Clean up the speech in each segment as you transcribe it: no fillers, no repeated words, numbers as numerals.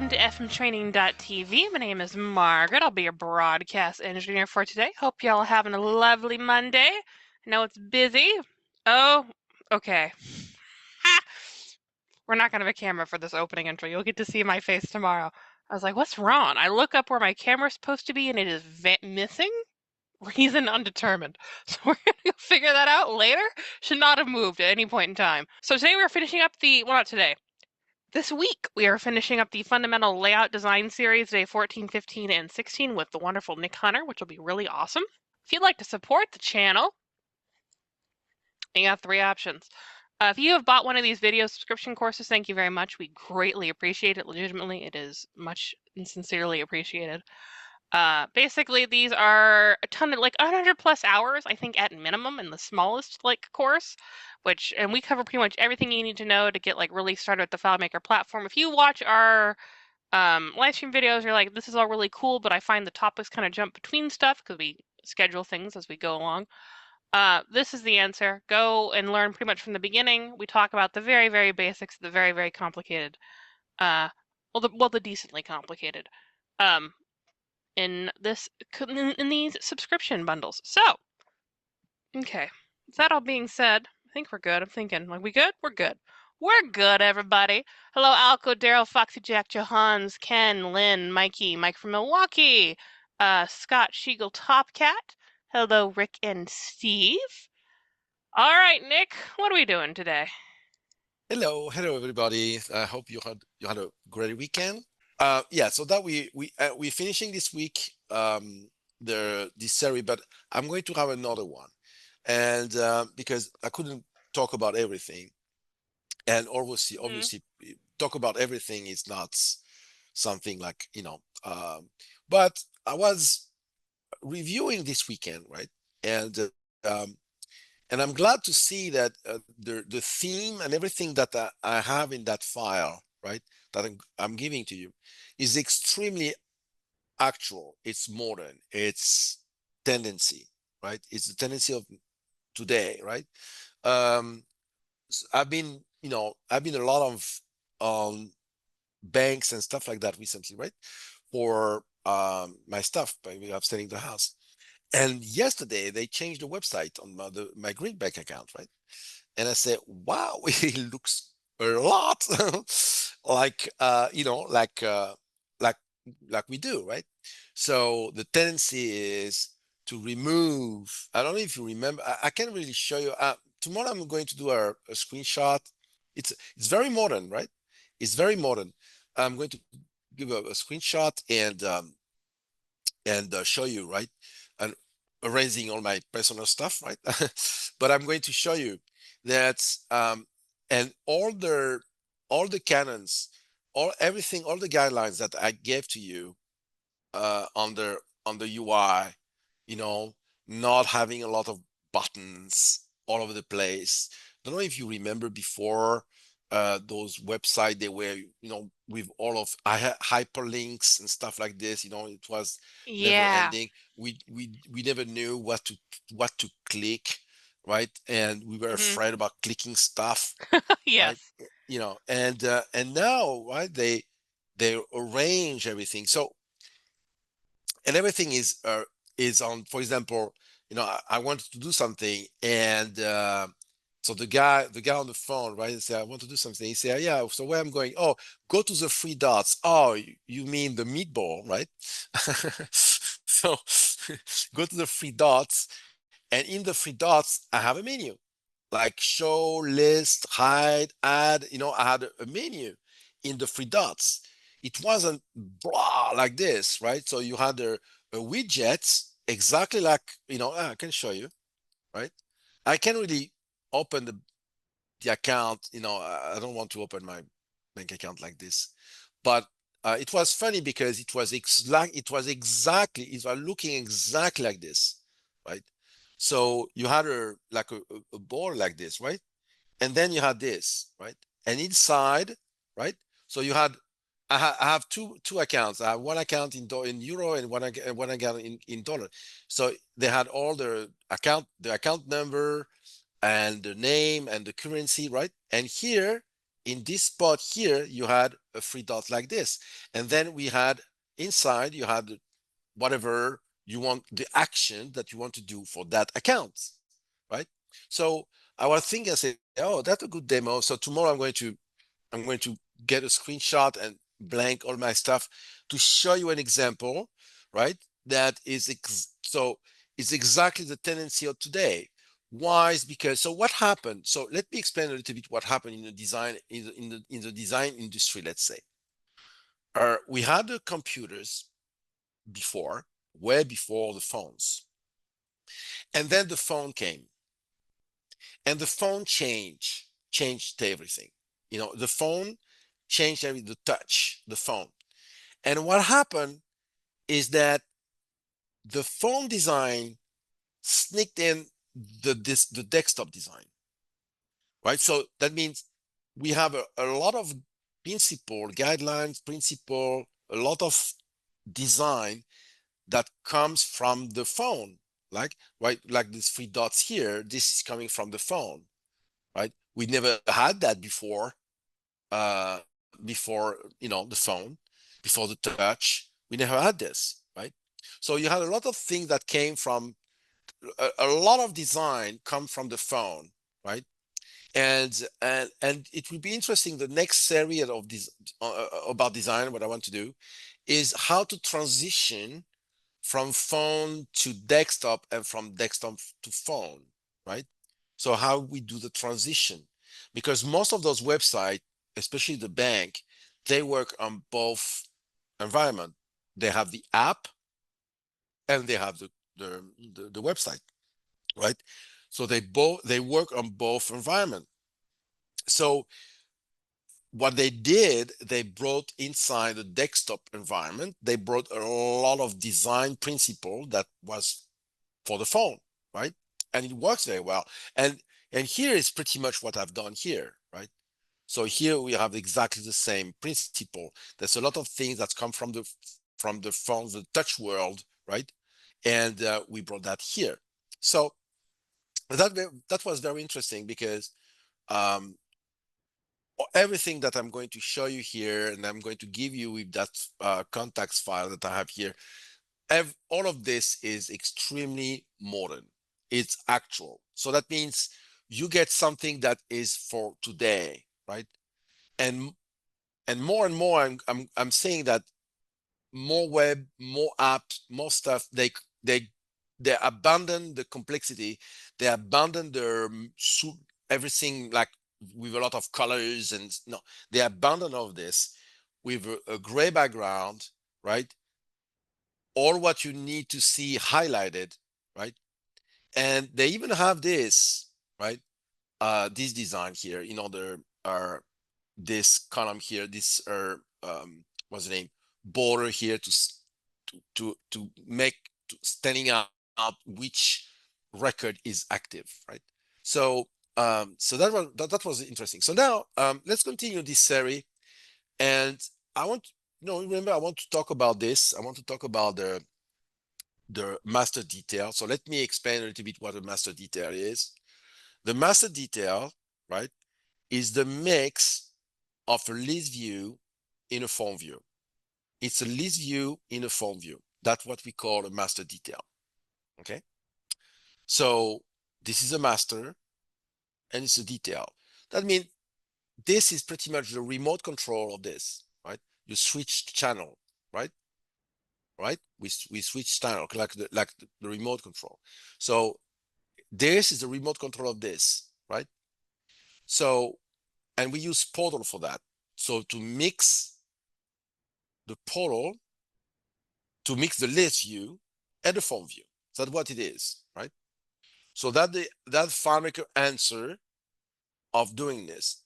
welcome to fmtraining.tv. My name is Margaret. I'll be your broadcast engineer for today. Hope y'all are having a lovely Monday. I know it's busy. Oh, okay. We're not going to have a camera for this opening intro. You'll get to see my face tomorrow. I was like, what's wrong? I look up where my camera's supposed to be and it is missing. Reason undetermined. So we're going to figure that out later. Should not have moved at any point in time. So today we're finishing up well, not today. This week, we are finishing up the Fundamental Layout Design Series, day 14, 15, and 16 with the wonderful Nick Hunter, which will be really awesome. If you'd like to support the channel, you have three options. If you have bought one of these video subscription courses, thank you very much. We greatly appreciate it. Legitimately, it is much and sincerely appreciated. Basically, these are a ton of 100 plus hours, I think, at minimum in the smallest course, and we cover pretty much everything you need to know to get really started with the FileMaker platform. If you watch our live stream videos, you're like, this is all really cool, but I find the topics kind of jump between stuff because we schedule things as we go along. This is the answer. Go and learn pretty much from the beginning. We talk about the very, very basics, the very, very complicated, the decently complicated. In these subscription bundles. So, okay. With that all being said, I think we're good. I'm thinking, we good? We're good. We're good, everybody. Hello, Alco, Daryl, Foxy Jack, Johans, Ken, Lynn, Mikey, Mike from Milwaukee, Scott, Shiegel, Topcat. Hello, Rick and Steve. All right, Nick, what are we doing today? Hello, everybody. I hope you had a great weekend. Yeah, so that we're finishing this week this series, but I'm going to have another one, and because I couldn't talk about everything, and obviously talk about everything is not something but I was reviewing this weekend, right? And um, and I'm glad to see that the theme and everything that I have in that file, right, that I'm giving to you, is extremely actual. It's modern. It's tendency, right? It's the tendency of today, right? I've been a lot of banks and stuff like that recently, right? For my stuff, by upselling the house. And yesterday they changed the website on my Green Bank account, right? And I said, wow, it looks a lot like like like we do, right? So the tendency is to remove. I don't know if you remember. I can't really show you. Tomorrow I'm going to do a screenshot. It's very modern, right? It's very modern. I'm going to give a screenshot and show you, right? And erasing all my personal stuff, right? But I'm going to show you that and all the canons, everything, all the guidelines that I gave to you on the UI, you know, not having a lot of buttons all over the place. I don't know if you remember before those websites, they were, with all of hyperlinks and stuff like this. It was never Yeah. ending. We never knew what to click, right? And we were afraid about clicking stuff, right? Yes. And now, right, they arrange everything. So, and everything is on, for example, I wanted to do something, and so the guy on the phone, right, said, I want to do something. He said, yeah, so where I'm going? Oh, go to the three dots. Oh, you mean the meatball, right? So go to the three dots, and in the three dots I have a menu, like show, list, hide, add. I had a menu in the three dots. It wasn't blah like this, right? So you had a widget exactly like, I can show you, right? I can really open the account. I don't want to open my bank account like this, but it was funny because it was looking exactly like this, right? So you had a ball like this, right? And then you had this, right? And inside, right? So you had, I have two accounts. I have one account in euro and one account in dollar. So they had all the account number and the name and the currency, right? And here in this spot here, you had a three dots like this. And then we had inside, you had whatever you want, the action that you want to do for that account, right? So I was thinking, I said, oh, that's a good demo. So tomorrow I'm going to get a screenshot and blank all my stuff to show you an example, right? That is so it's exactly the tendency of today. Why? Is because so what happened? So let me explain a little bit what happened in the design in the design industry. Let's say, we had the computers before, way before the phones, and then the phone came, and the phone changed everything. The phone changed everything. The touch, the phone. And what happened is that the phone design sneaked in the desktop design, right? So that means we have a lot of principle, a lot of design that comes from the phone, like right, like these three dots here. This is coming from the phone, right? We never had that before. Before the phone, before the touch, we never had this, right? So you had a lot of things that came from a lot of design come from the phone, right? And it will be interesting. The next area of this about design, what I want to do is how to transition from phone to desktop and from desktop to phone, right? So how we do the transition, because most of those websites, especially the bank, they work on both environment. They have the app and they have the website, right? So they work on both environment. So what they did, they brought inside the desktop environment, they brought a lot of design principle that was for the phone, right? And it works very well. And here is pretty much what I've done here, right? So here we have exactly the same principle. There's a lot of things that come from the phone, the touch world, right? And we brought that here. So that was very interesting because um, everything that I'm going to show you here and I'm going to give you with that contacts file that I have here, all of this is extremely modern. It's actual. So that means you get something that is for today, right? And and more, I'm saying that more web, more apps, more stuff. They abandon the complexity. They abandon their everything like with a lot of colors and no. They abandon all of this with a gray background, right? All what you need to see highlighted, right? And they even have this, right? This design here, the this column here, this what's the name, border here to make standing out which record is active, right? So so that was interesting. So now let's continue this series, and I want remember I want to talk about this. I want to talk about the master detail. So let me explain a little bit what a master detail is. The master detail, right, is the mix of a list view in a form view. It's a list view in a form view. That's what we call a master detail. Okay. So this is a master and it's a detail. That means this is pretty much the remote control of this, right? You switch channel, right? Right? We switch channel like the remote control. So this is the remote control of this, right? So, and we use portal for that. So to mix the portal, to mix the list view and the form view. That's what it is, right? So that FileMaker answer of doing this.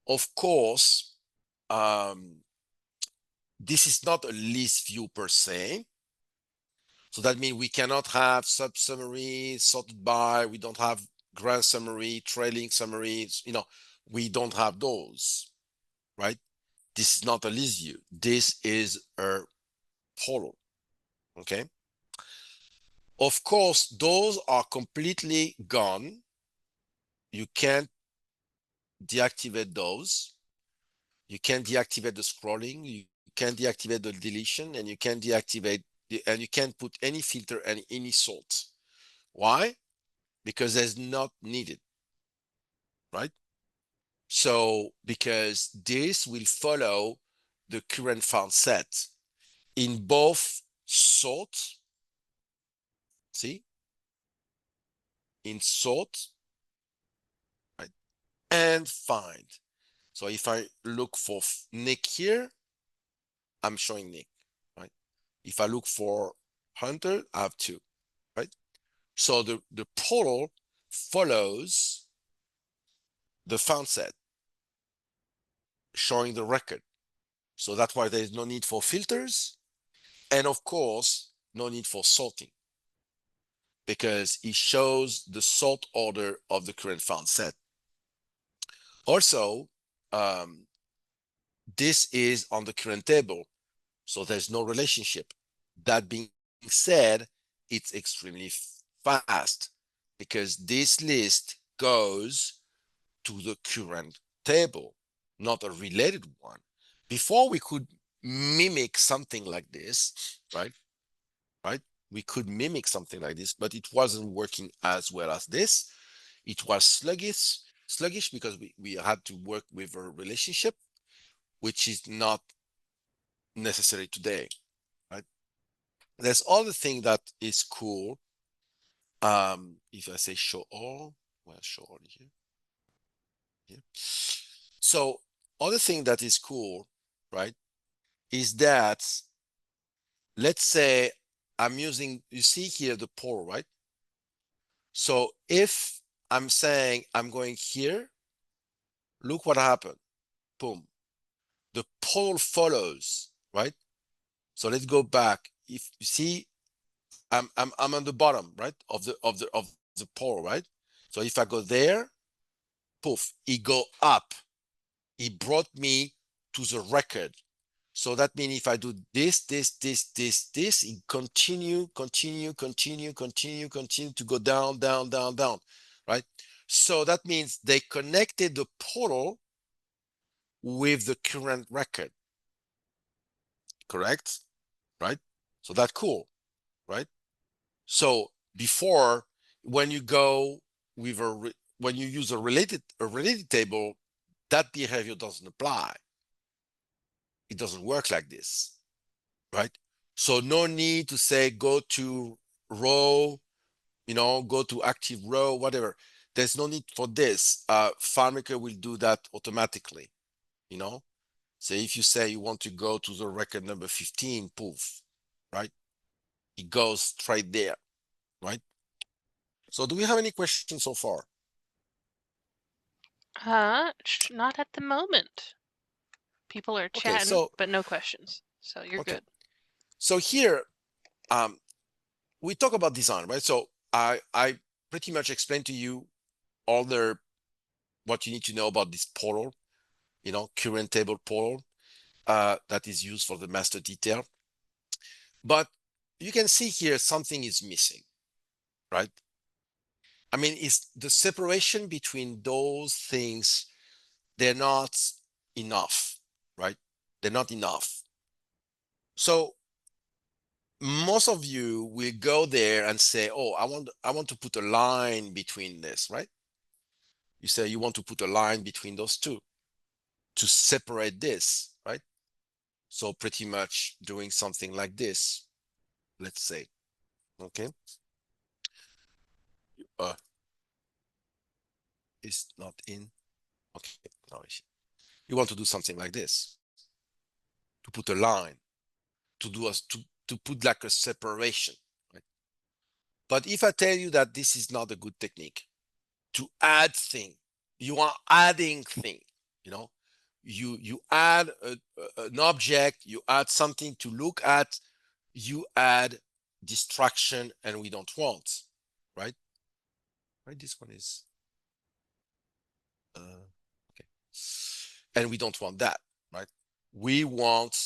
Of course, this is not a list view per se. So that means we cannot have sub summary sorted by, we don't have grand summary, trailing summaries, we don't have those, right? This is not a list view. This is a portal, okay? Of course, those are completely gone. You can't deactivate those. You can deactivate the scrolling, you can deactivate the deletion, and you can deactivate and you can put any filter and any sort. Why? Because there's not needed, right? So because this will follow the current file set in both sort, see, in sort, right, and find. So if I look for Nick here, I'm showing Nick, right? If I look for Hunter, I have two, right? So the portal follows the found set, showing the record. So that's why there's no need for filters. And of course, no need for sorting because it shows the sort order of the current found set. Also, this is on the current table, so there's no relationship. That being said, it's extremely fast because this list goes to the current table, not a related one. Before we could mimic something like this, right? Right? We could mimic something like this, but it wasn't working as well as this. It was sluggish because we had to work with a relationship, which is not necessary today, right? There's other thing that is cool. If I say show all, well, show all here. Yeah. So other thing that is cool, right, is that let's say I'm using, you see here the portal, right? So if I'm saying I'm going here, look what happened. Boom. The portal follows, right? So let's go back. If you see, I'm on the bottom, right? Of the portal, right? So if I go there, poof, it go up. It brought me to the record. So that means if I do this, it continue to go down, right? So that means they connected the portal with the current record, correct? Right? So that's cool, right? So before, when you go with when you use a related table, that behavior doesn't apply. It doesn't work like this, right? So no need to say go to row, go to active row, whatever. There's no need for this. FileMaker will do that automatically, you know. So if you say you want to go to the record number 15, poof, right? It goes straight there, right? So do we have any questions so far? Not at the moment. People are Okay, chatting, but no questions. So you're okay. good. So here, um, we talk about design, right? So I pretty much explained to you all the what you need to know about this portal, current table portal that is used for the master detail. But you can see here something is missing, right? I mean, it's the separation between those things, they're not enough, right? They're not enough. So most of you will go there and say, oh, I want to put a line between this, right? You say you want to put a line between those two to separate this, right? So pretty much doing something like this, let's say, okay? Uh, it's not in, okay, now you want to do something like this, to put a line, to put like a separation, right? But if I tell you that this is not a good technique, to add thing, you are adding thing, you know, you add an object, you add something to look at, you add distraction, and we don't want, right? Right, this one is okay, and we don't want that, right? We want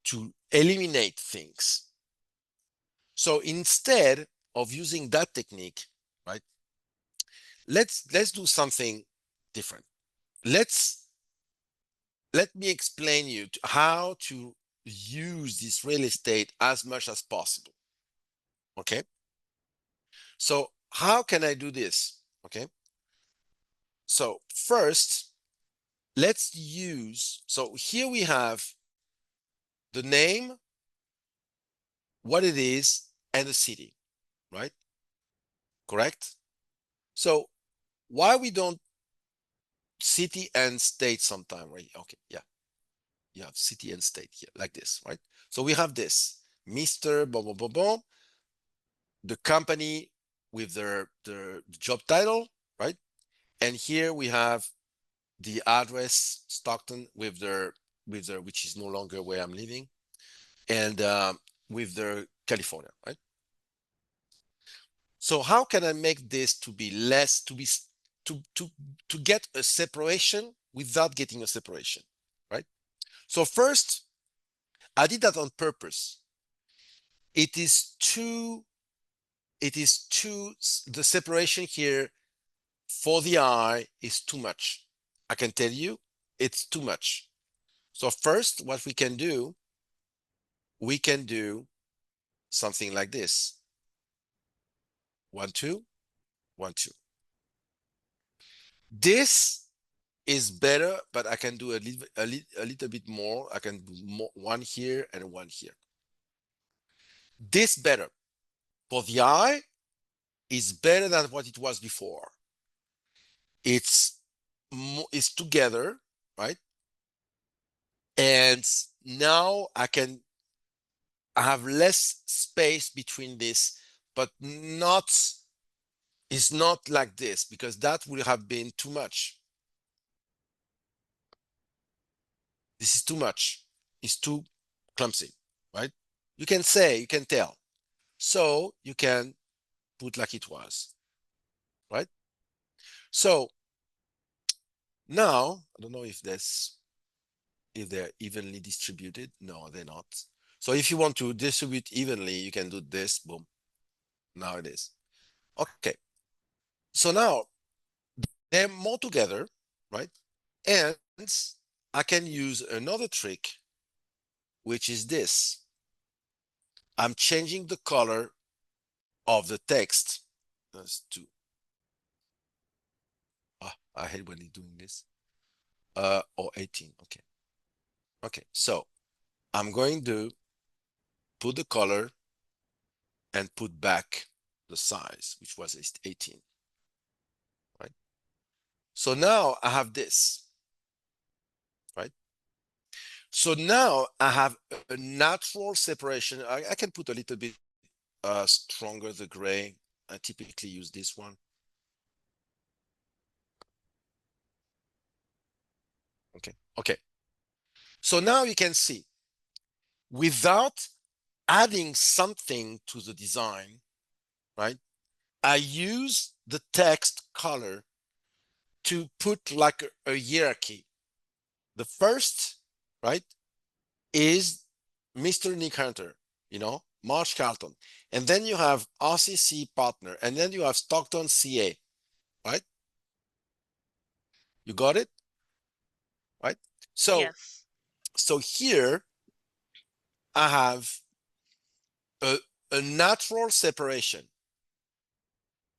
to eliminate things. So instead of using that technique, right, let's do something different. Let's let me explain you how to use this real estate as much as possible. Okay. So how can I do this? Okay. So first, let's use, so here we have the name, what it is, and the city, right? Correct? So why we don't city and state sometime, right? Okay, yeah. You have city and state here, like this, right? So we have this, Mr. Boom, boom, boom, boom, the company with their job title, right? And here we have the address, Stockton, with their which is no longer where I'm living, and with their California, right? So how can I make this to be less, to get a separation without getting a separation, right? So first, I did that on purpose. It is too, the separation here for the eye is too much. I can tell you, it's too much. So first, what we can do something like this. 1, 2, 1, 2. This is better, but I can do a little bit more. I can do more, one here and one here. This better for the eye is better than what it was before. It's it's together, right? And now I have less space between this, but not, it's not like this, because that would have been too much. This is too much. It's too clumsy, right? You can say, you can tell. So you can put like it was, right? So now, I don't know if they're evenly distributed. No, they're not. So if you want to distribute evenly, you can do this, boom. Now it is. Okay. So now they're more together, right? And I can use another trick, which is this. I'm changing the color of the text. That's two. I hate when you're doing this. Or 18. Okay. Okay. So I'm going to put the color and put back the size, which was 18. Right. So now I have this. Right. So now I have a natural separation. I can put a little bit stronger the gray. I typically use this one. Okay. Okay. So now you can see, without adding something to the design, right? I use the text color to put like a hierarchy. The first, right, is Mr. Nick Hunter, Marsh Carlton. And then you have RCC partner. And then you have Stockton CA, right? You got it? Right? So, Yes. so here I have a, a natural separation.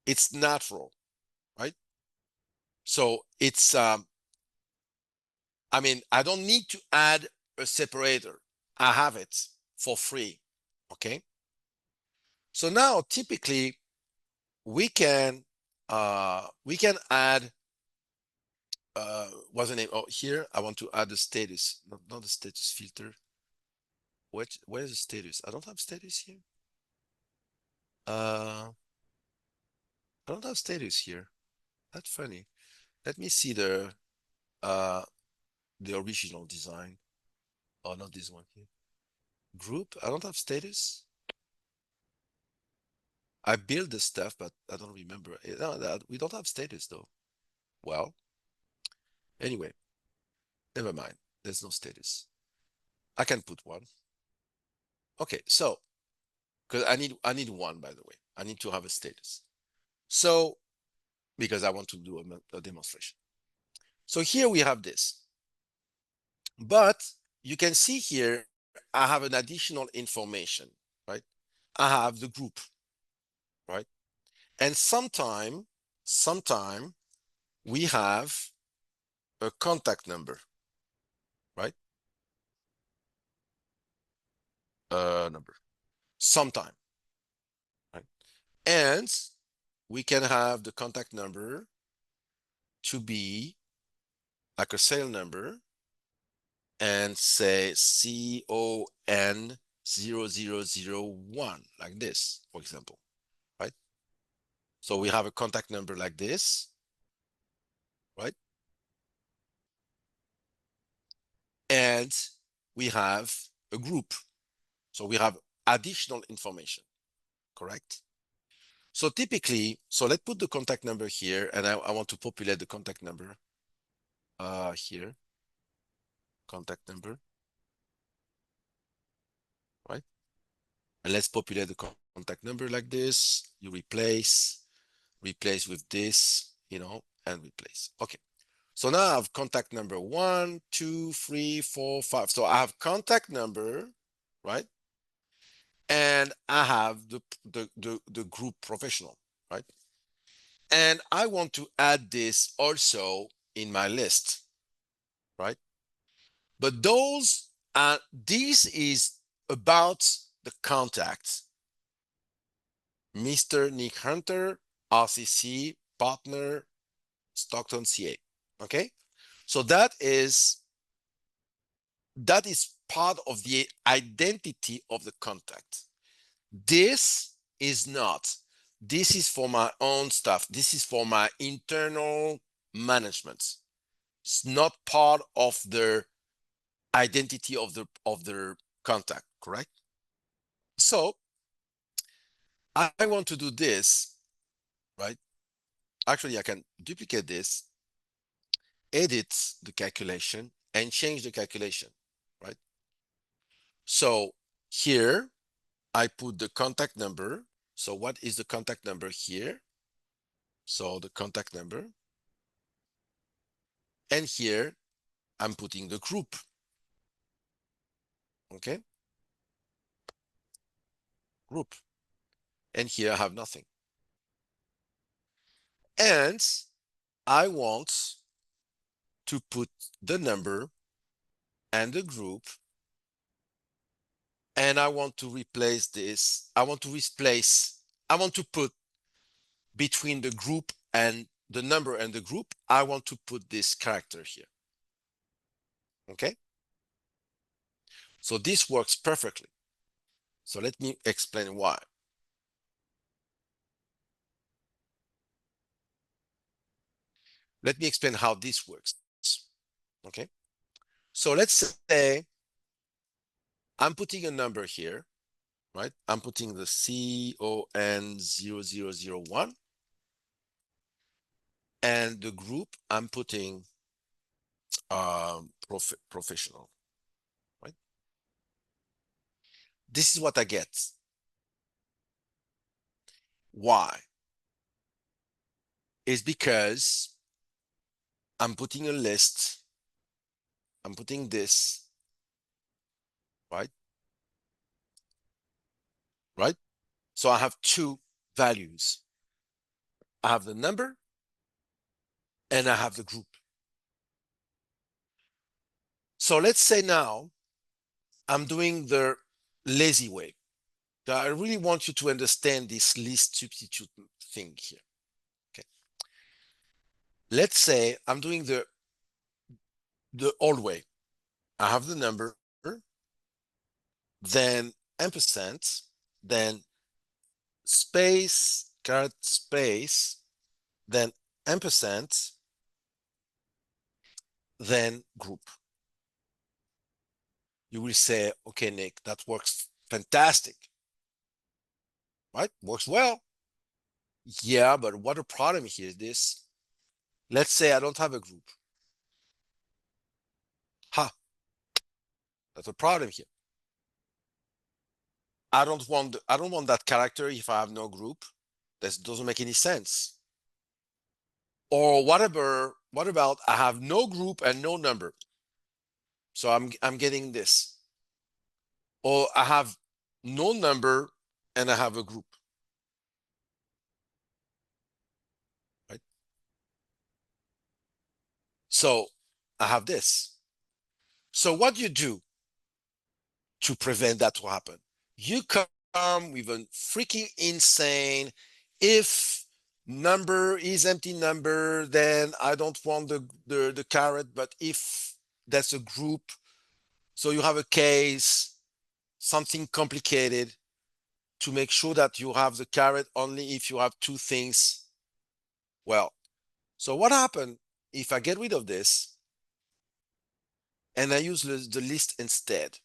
It's natural, right? So it's, I don't need to add a separator. I have it for free, okay? So now typically we can add, what's the name? Oh, here I want to add the status, not the status filter. Where's the status? I don't have status here. I don't have status here. That's funny. Let me see uh the original design. Oh, not this one here. Group. I don't have status. I build the stuff, but I don't remember. No, we don't have status though. Well, anyway, never mind. There's no status. I can put one. Okay, so because I need one, by the way. I need to have a status. So because I want to do a demonstration. So here we have this. But you can see here, I have an additional information, right? I have the group, right? And sometime we have a contact number, right? Number, sometime, right? And we can have the contact number to be like a serial number and say CON0001, like this, for example, right? So we have a contact number like this, right? And we have a group. So we have additional information, correct? So typically, so let's put the contact number here, and I want to populate the contact number here, contact number, right? And let's populate the contact number like this. You replace with this, and replace. Okay. So now I have contact number 1, 2, 3, 4, 5. So I have contact number, right? And I have the group professional, right? And I want to add this also in my list, right? But this is about the contact. Mr. Nick Hunter, RCC, partner, Stockton, CA. Okay? So that is part of the identity of the contact. This is not. This is for my own stuff. This is for my internal management. It's not part of the identity of the contact, correct? So I want to do this, right? Actually, I can duplicate this, edit the calculation, and change the calculation, right? So here I put the contact number. So what is the contact number here? So the contact number. And here I'm putting the group. Okay? Group. And here I have nothing. And I want to put the number and the group. And I want to replace this. I want to put between the group and the number and the group, I want to put this character here. Okay? So this works perfectly. So let me explain why. Let me explain how this works. Okay? So let's say I'm putting a number here, right? I'm putting the CON0001, and the group I'm putting professional, right? This is what I get. Why? It's because I'm putting a list. I'm putting this, right? Right? So I have two values. I have the number and I have the group. So let's say now I'm doing the lazy way. I really want you to understand this list substitute thing here. Okay. Let's say I'm doing the old way. I have the number, then ampersand, then space, caret space, then ampersand, then group. You will say, okay, Nick, that works fantastic, right? Works well. Yeah, but what a problem here is this. Let's say I don't have a group. Ha, that's a problem here. I don't want that character if I have no group. That doesn't make any sense. Or whatever, what about I have no group and no number? So I'm getting this. Or I have no number and I have a group, right? So I have this. So what you do to prevent that to happen? You come with a freaking insane, if number is empty number, then I don't want the caret, but if that's a group, so you have a case, something complicated to make sure that you have the caret only if you have two things. Well, so what happened if I get rid of this and I use the list instead?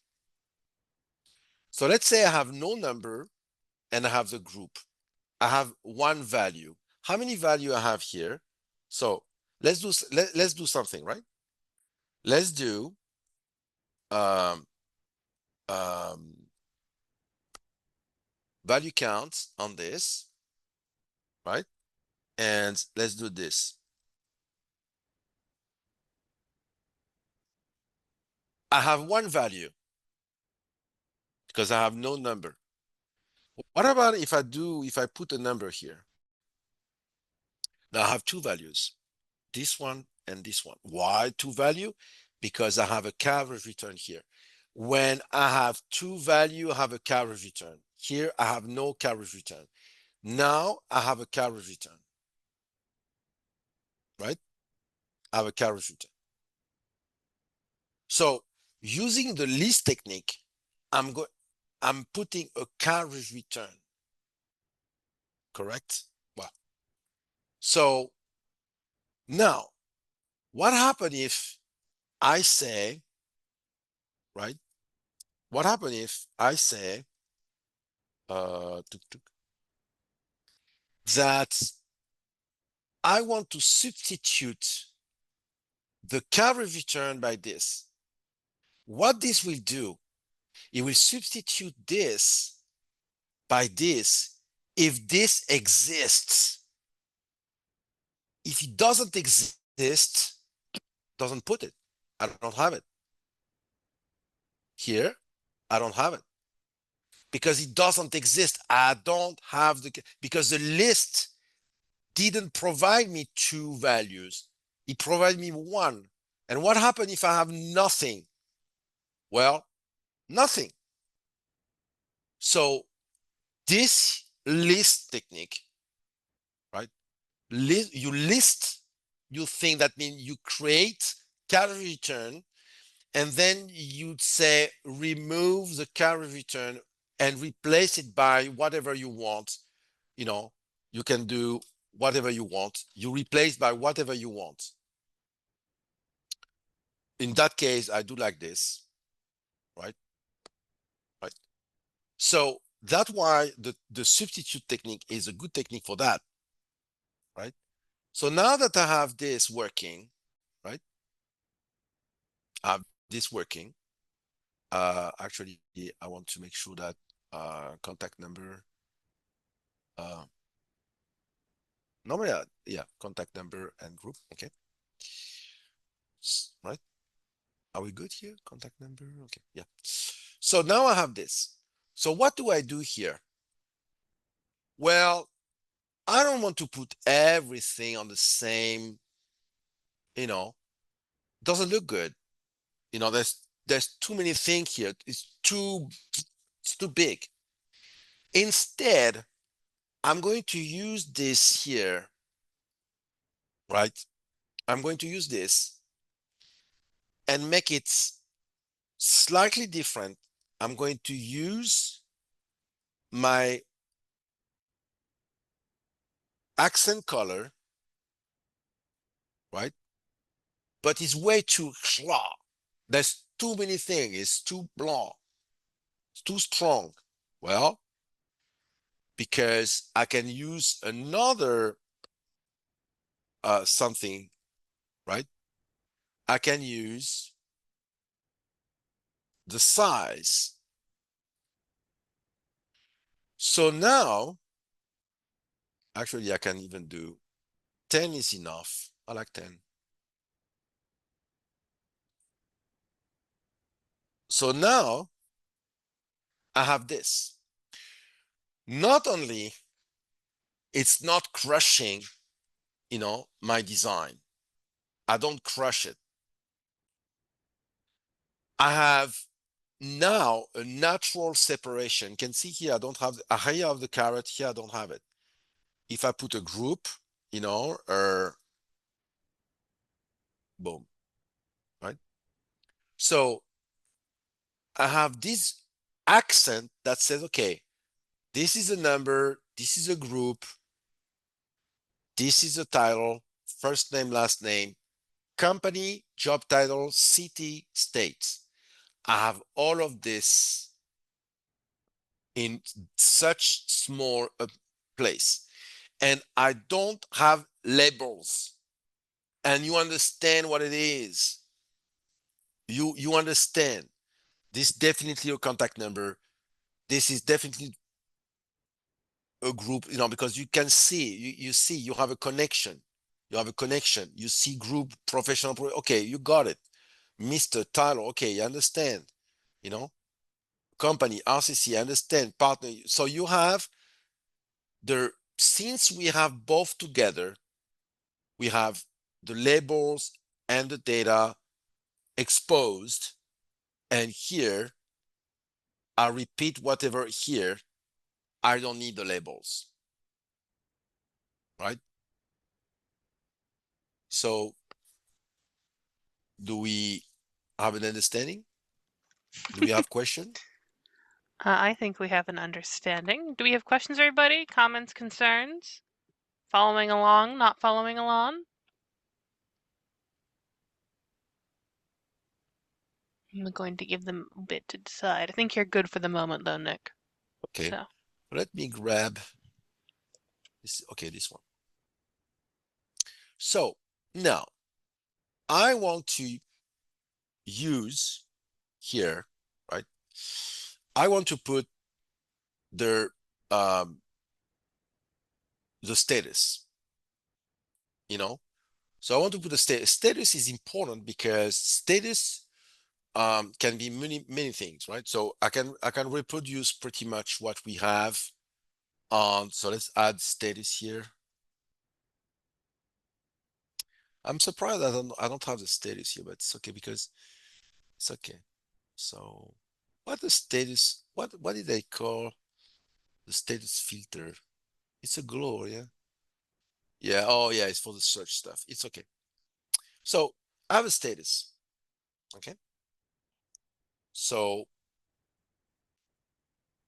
So let's say I have no number and I have the group. I have one value. How many value I have here? So let's do something, right? Let's do um, um, value count on this, right? And let's do this. I have one value because I have no number. What about if I put a number here? Now I have two values, this one and this one. Why two value? Because I have a coverage return here. When I have two value, I have a coverage return. Here I have no coverage return. Now I have a coverage return, right? I have a coverage return. So using the list technique, I'm putting a coverage return, correct? Well, so now what happens if I say, right? What happens if I say that I want to substitute the coverage return by this? What this will do, it will substitute this by this if this exists. If it doesn't exist, doesn't put it. I don't have it. Here, I don't have it. Because it doesn't exist. I don't have because the list didn't provide me two values. It provided me one. And what happened if I have nothing? Well, nothing. So this list technique, right? You list, you think that means you create carry return, and then you'd say remove the carry return and replace it by whatever you want. You know, you can do whatever you want. You replace by whatever you want. In that case, I do like this, right? Right. So that's why the substitute technique is a good technique for that, right? So now that I have this working, right? I have this working. Actually, I want to make sure that contact number. Uh, Normally, yeah, contact number and group. Okay, right? Are we good here? Contact number. Okay, yeah. So now I have this. So what do I do here? Well, I don't want to put everything on the same, you know, doesn't look good. You know, there's too many things here. It's too big. Instead, I'm going to use this here, right? I'm going to use this and make it slightly different. I'm going to use my accent color, right? But it's way too blah. There's too many things. It's too blah. It's too strong. Well, because I can use another something, right? I can use the size. So now, actually, I can even do 10 is enough. I like 10. So now I have this. Not only it's not crushing, my design. I don't crush it. I have now a natural separation. You can see here, I don't have, here I have the caret, here I don't have it. If I put a group, or boom, right? So I have this accent that says, okay, this is a number, this is a group, this is a title, first name, last name, company, job title, city, state. I have all of this in such small place. And I don't have labels. And you understand what it is. You understand. This is definitely a contact number. This is definitely a group, because you can see, you see, you have a connection. You have a connection. You see group, professional. Okay, you got it. Mr. Tyler, okay, you understand. You know, company, RCC, understand. Partner. So you have since we have both together, we have the labels and the data exposed. And here, I repeat whatever here. I don't need the labels, right? So do we have an understanding? Do we have question? I think we have an understanding. Do we have questions, everybody? Comments, concerns? Following along, not following along? I'm going to give them a bit to decide. I think you're good for the moment, though, Nick. Okay. So, Let me grab this. Okay, this one. So now I want to use here, right? I want to put the um the status, you know. So I want to put the status. Status is important because status can be many things, right? So I can reproduce pretty much what we have on. So let's add status here. I'm surprised I don't have the status here, but it's okay because it's okay. So what the status, what did they call the status filter? It's a glow, yeah. Yeah, oh yeah, it's for the search stuff. It's okay. So I have a status. Okay. So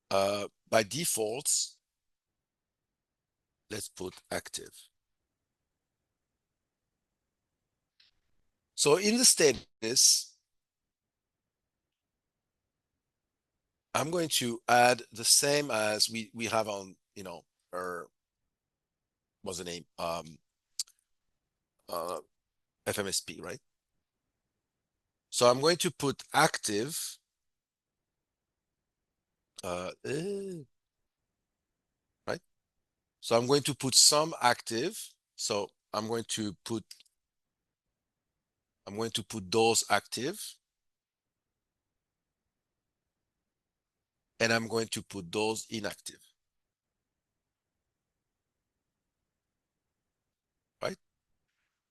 by default, let's put active. So in the status, I'm going to add the same as we have on, our, what's the name? Uh, FMSP, right? So I'm going to put active, right? So I'm going to put some active. So I'm going to put those active, and I'm going to put those inactive, right?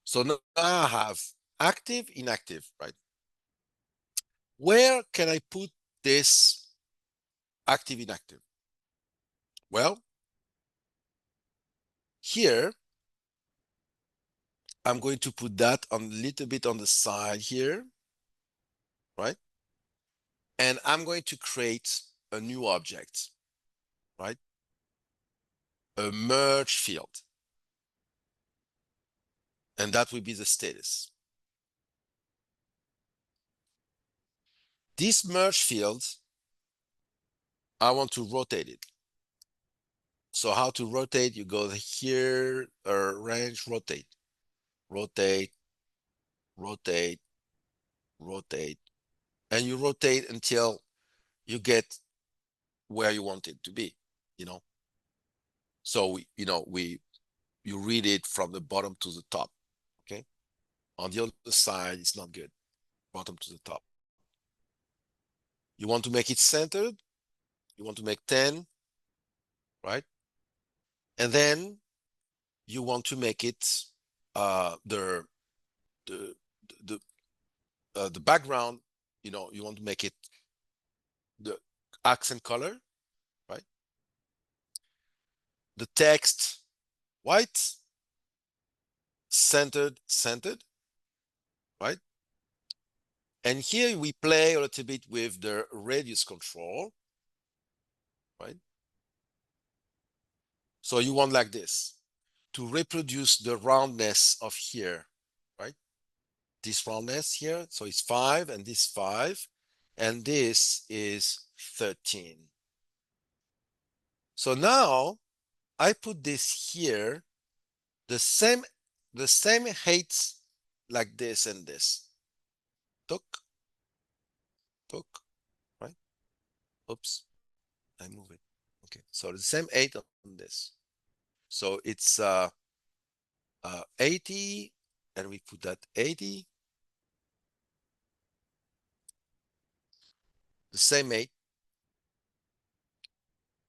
So now I have active, inactive, right? Where can I put this active, inactive? Well, here, I'm going to put that on a little bit on the side here, right? And I'm going to create a new object, right? A merge field. And that will be the status. This merge field, I want to rotate it. So how to rotate? You go here, range, rotate, rotate, rotate, rotate, and you rotate until you get where you want it to be, you know. So you read it from the bottom to the top. Okay. On the other side, it's not good. Bottom to the top. You want to make it centered. You want to make 10, right? And then you want to make it the the the the background. You want to make it the accent color, right? The text white, centered, right? And here we play a little bit with the radius control, right? So you want like this to reproduce the roundness of here, right? This roundness here. So it's 5 and this 5, and this is 13. So now I put this here, the same heights like this and this. Took, right? Oops, I move it. Okay, so the same height on this. So it's 80, and we put that 80, the same height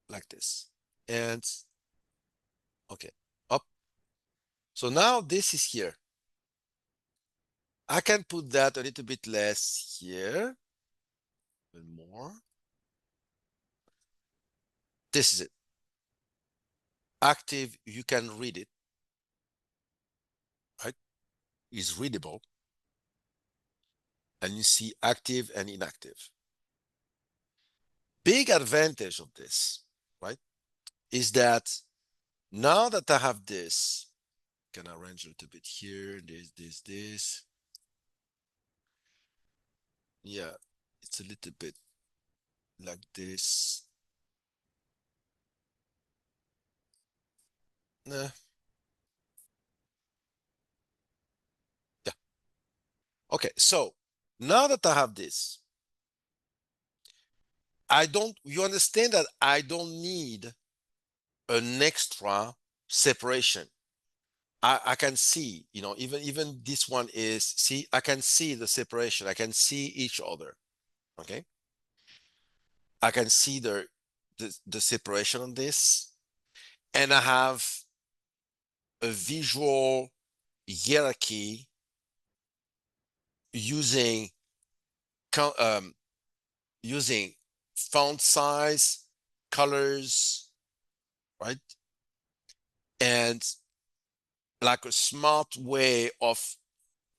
like this. And okay, up. So now this is here. I can put that a little bit less here, and more. This is it. Active, you can read it, right? It's readable. And you see active and inactive. Big advantage of this, right, is that now that I have this, can arrange a little bit here, this. Yeah, it's a little bit like this. Nah. Yeah. Okay, so now that I have this, you understand that I don't need an extra separation. I can see, even this one is, see, I can see the separation. I can see each other. Okay. I can see the separation on this, and I have a visual hierarchy using using font size, colors, right? And like a smart way of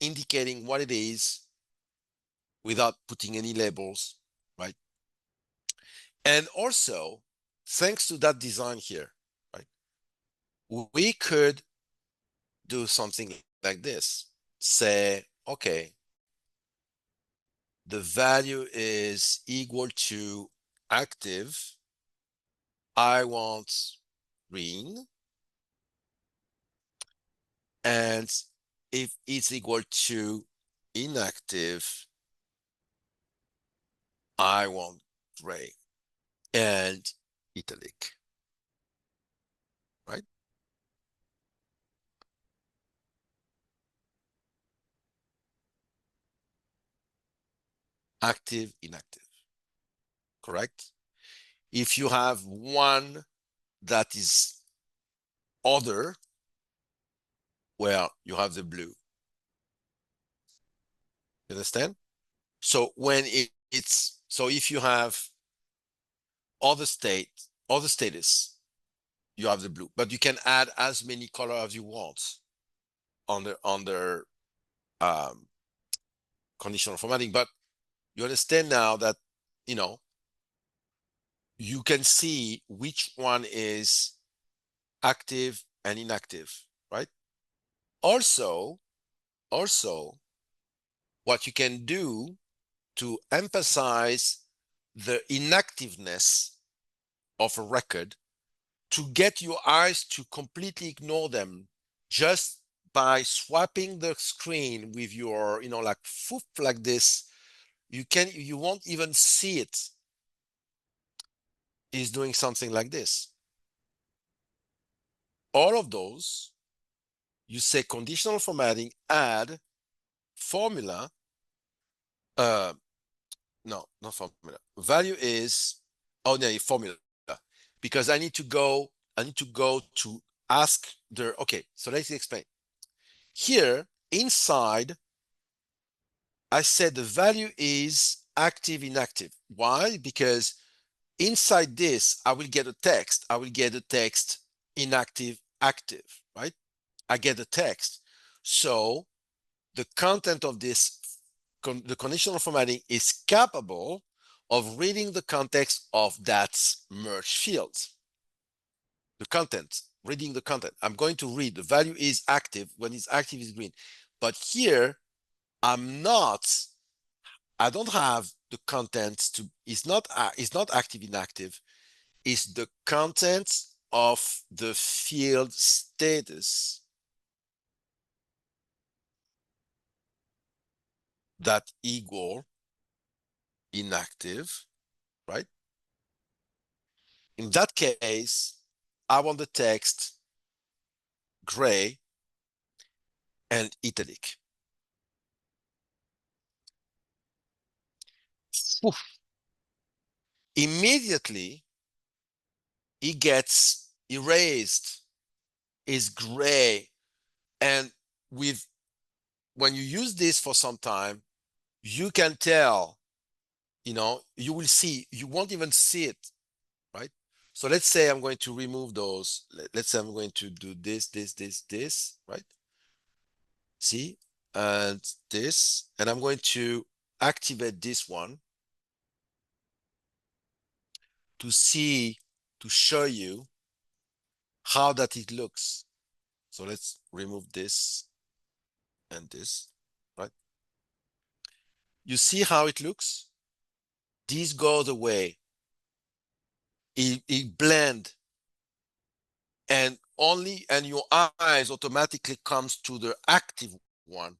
indicating what it is without putting any labels, right? And also, thanks to that design here, right, we could do something like this. Say, okay, the value is equal to active. I want green. And if it's equal to inactive, I want gray and italic, right? Active, inactive, correct? If you have one that is other, well, you have the blue. You understand? So when so if you have other status, you have the blue, but you can add as many color as you want under conditional formatting. But you understand now that, you can see which one is active and inactive, right? Also, what you can do to emphasize the inactiveness of a record, to get your eyes to completely ignore them, just by swapping the screen with your, like foot like this, you won't even see it is doing something like this. All of those, you say conditional formatting, add formula, uh, no, not formula. Value is, oh no, formula. Because I need to go to ask the, okay, so let's explain. Here, inside, I said the value is active, inactive. Why? Because inside this, I will get a text. I will get a text inactive, active, right? I get a text. So the content of this, the conditional formatting is capable of reading the context of that merge field. The content, reading the content. I'm going to read the value is active. When it's active, is green. But here, I'm not, I don't have the content to, it's not active, inactive. It's the content of the field status that equal inactive, right? In that case, I want the text gray and italic. Oof. Immediately, it gets erased, is gray. And with when you use this for some time, you can tell, you will see, you won't even see it, right? So let's say I'm going to remove those. Let's say I'm going to do this, right? See, and this, and I'm going to activate this one to see, to show you how that it looks. So let's remove this and this, right? You see how it looks? This goes away. It blend, and your eyes automatically comes to the active one,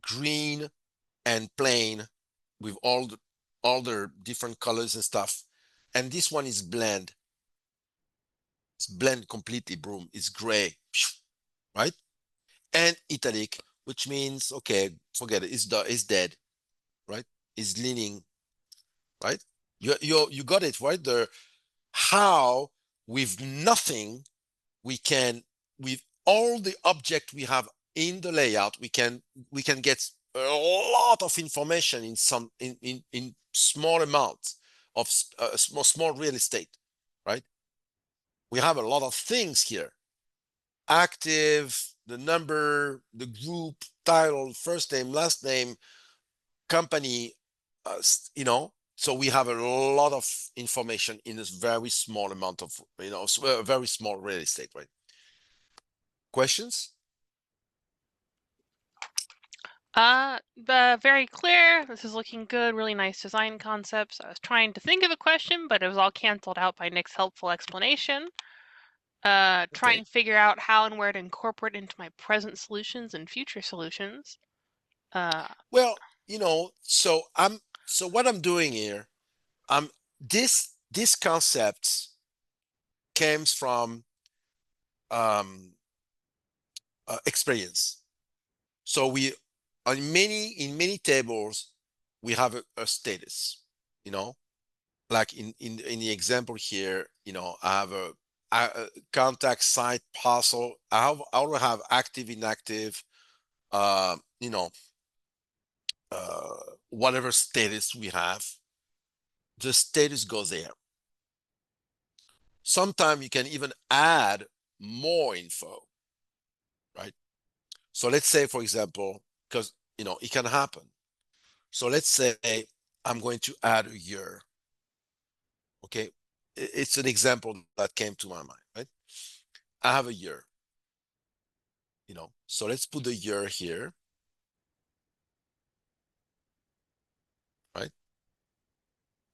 green and plain, with all the different colors and stuff. And this one is blend. It's blend completely, boom. It's gray, right? And italic, which means, okay, forget it. It's dead, right? It's leaning, right? You got it, right? The how with nothing we can, with all the object we have in the layout, we can get a lot of information in in small amounts of small real estate, right? We have a lot of things here: active, the number, the group, title, first name, last name, company, so we have a lot of information in this very small amount of, very small real estate, right? Questions? Very clear. This is looking good. Really nice design concepts. I was trying to think of a question, but it was all canceled out by Nick's helpful explanation. Trying Okay. to figure out how and where to incorporate into my present solutions and future solutions. Uh, Well, so what I'm doing here, um, this concept comes from um experience. So we in many tables we have a status, you know, like in the example here, I have a contact site parcel. I will have active, inactive, uh, you know, uh, whatever status we have, the status goes there. Sometimes you can even add more info, right? So let's say, for example, because it can happen. So let's say I'm going to add a year. Okay, it's an example that came to my mind, right? I have a year, so let's put the year here, right?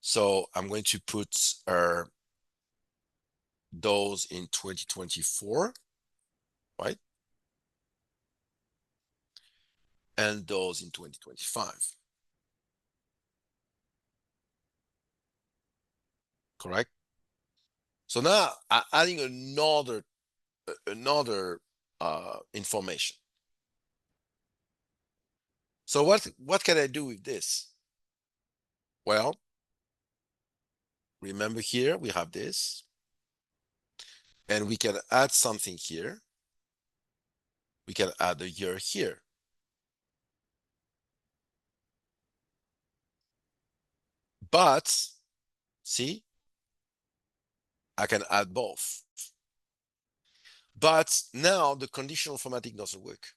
So I'm going to put those in 2024, right? And those in 2025, correct? So now I'm adding another information. So what can I do with this? Well, remember here we have this, and we can add something here. We can add a year here. But see, I can add both. But now the conditional formatting doesn't work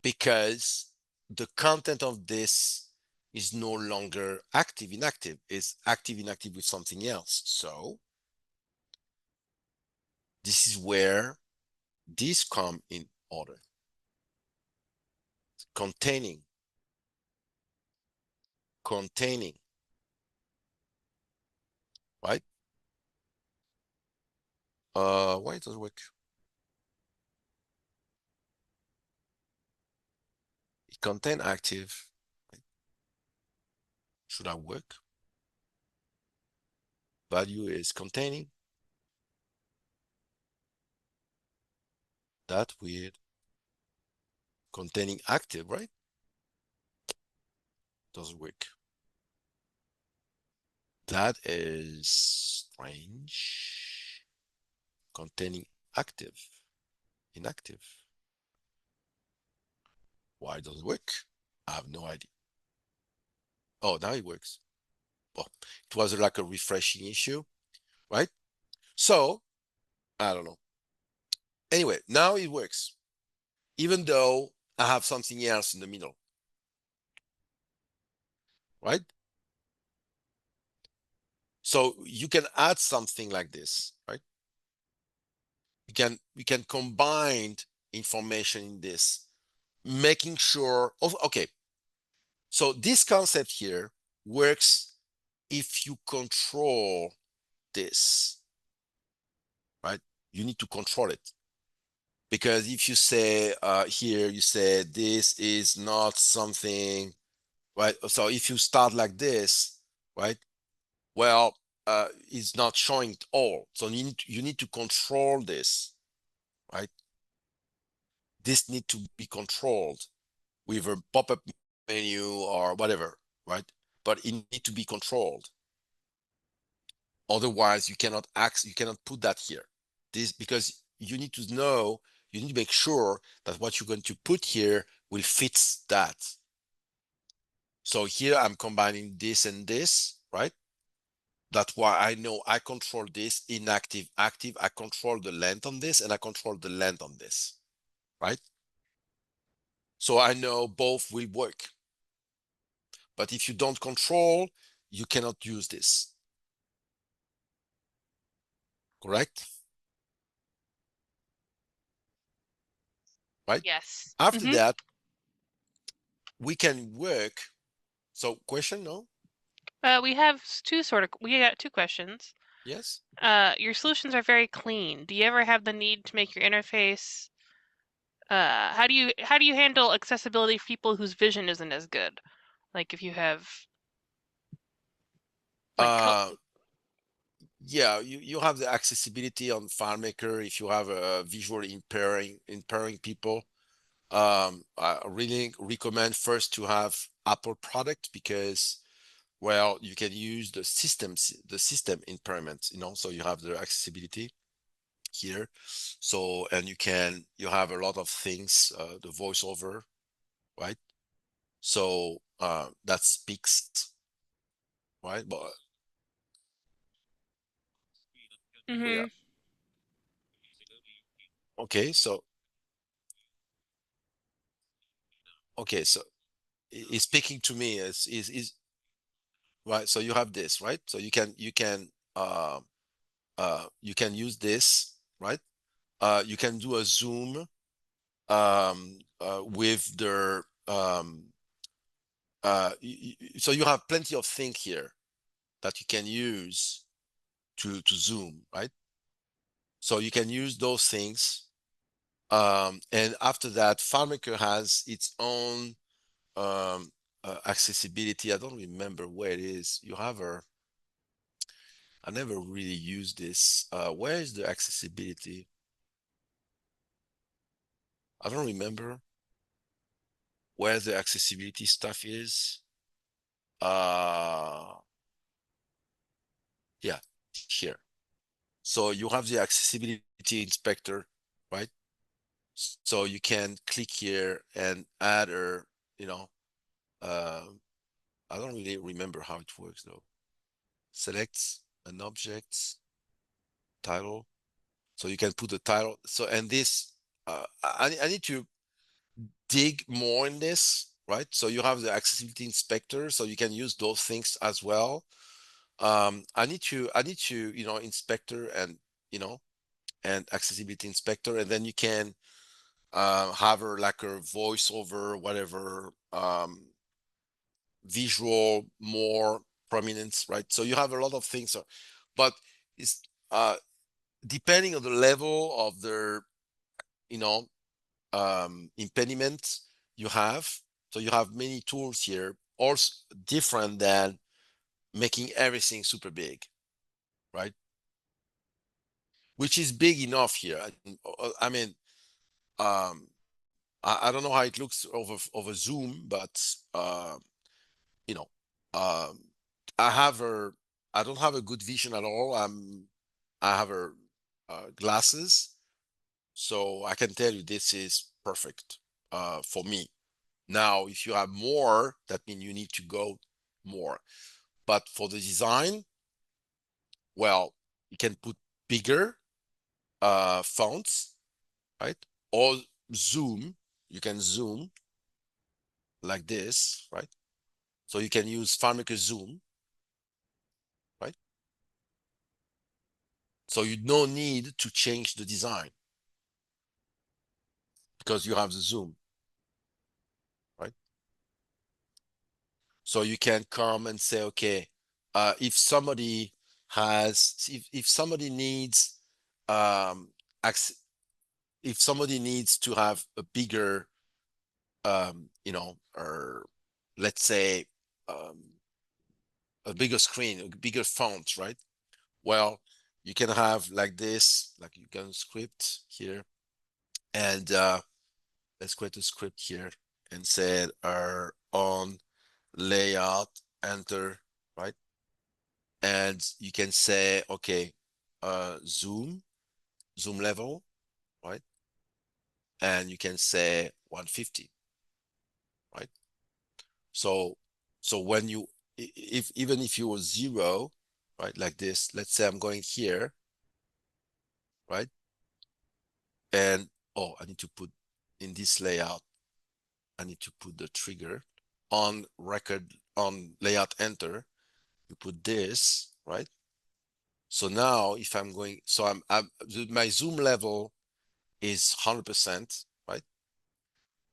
because the content of this is no longer active inactive, it's active inactive with something else. So this is where these come in order. Containing, containing, right? Why it doesn't work? It contain active. Should I work? Value is containing. That weird. Containing active, right? Doesn't work. That is strange. Containing active, inactive. Why doesn't it work? I have no idea. Oh, now it works. Well, it was like a refreshing issue, right? So, I don't know. Anyway, now it works, even though I have something else in the middle, right? So you can add something like this, right? We can combine information in this, making sure of, okay. So this concept here works if you control this, right? You need to control it. Because if you say here, you say this is not something, right? So if you start like this, right? Well, it's not showing it all. So you need to control this, right? This need to be controlled with a pop-up menu or whatever, right? But it need to be controlled. Otherwise, you cannot put that here. This because you need to know, you need to make sure that what you're going to put here will fit that. So here I'm combining this and this, right? That's why I know I control this inactive, active. I control the length on this and I control the length on this, right? So I know both will work. But if you don't control, you cannot use this. Correct? Right? Yes. After that, we can work. So question, no? We have we got two questions. Yes? Your solutions are very clean. Do you ever have the need to make your interface how do you handle accessibility for people whose vision isn't as good? Like if you have like Uh, yeah, you have the accessibility on FileMaker if you have a visual impairing people. I really recommend first to have Apple product because, well, you can use the system impairment, so you have the accessibility here. So, and you have a lot of things, the voiceover, right? So, that speaks, right? But yeah, mm-hmm. okay, so, it's speaking to me is right. So you have this, right? So you can use this, right? You can do a zoom with the so you have plenty of things here that you can use to zoom, right? So you can use those things. And after that, FileMaker has its own accessibility. I don't remember where it is. I never really used this. Where is the accessibility? I don't remember where the accessibility stuff is. uh, yeah, here. So you have the accessibility inspector, right? So you can click here and add a, you know, uh, I don't really remember how it works though. Select an object, title. So you can put the title. So, and this, I need to dig more in this, right? So you have the accessibility inspector, so you can use those things as well. I need to, inspector and, you know, and accessibility inspector, and then you can have her like a voiceover, whatever, visual, more prominence, right? So you have a lot of things, but it's uh, depending on the level of the, you know, impediment you have. So you have many tools here, also different than making everything super big, right? Which is big enough here. I mean, um, I don't know how it looks over Zoom, but you know, um, I have a, I don't have a good vision at all. I have a glasses, so I can tell you this is perfect for me. Now, if you have more, that means you need to go more. But for the design, well, you can put bigger fonts, right? Or zoom. You can zoom like this, right? So you can use FileMaker Zoom, right? So you don't need to change the design because you have the zoom, right? So you can come and say, okay, if somebody if somebody needs, um, if somebody needs to have a bigger, or let's say, um, a bigger screen, a bigger font, right? Well, you can have like this, like you can script here, and let's create a script here and say on layout, enter, right? And you can say, okay, zoom level, right? And you can say 150, right? So, so when you, if even if you were zero, right, like this, let's say I'm going here, right? And oh, I need to put in this layout, I need to put the trigger on record on layout enter. You put this, right? So now if I'm going, so my zoom level is 100%, right?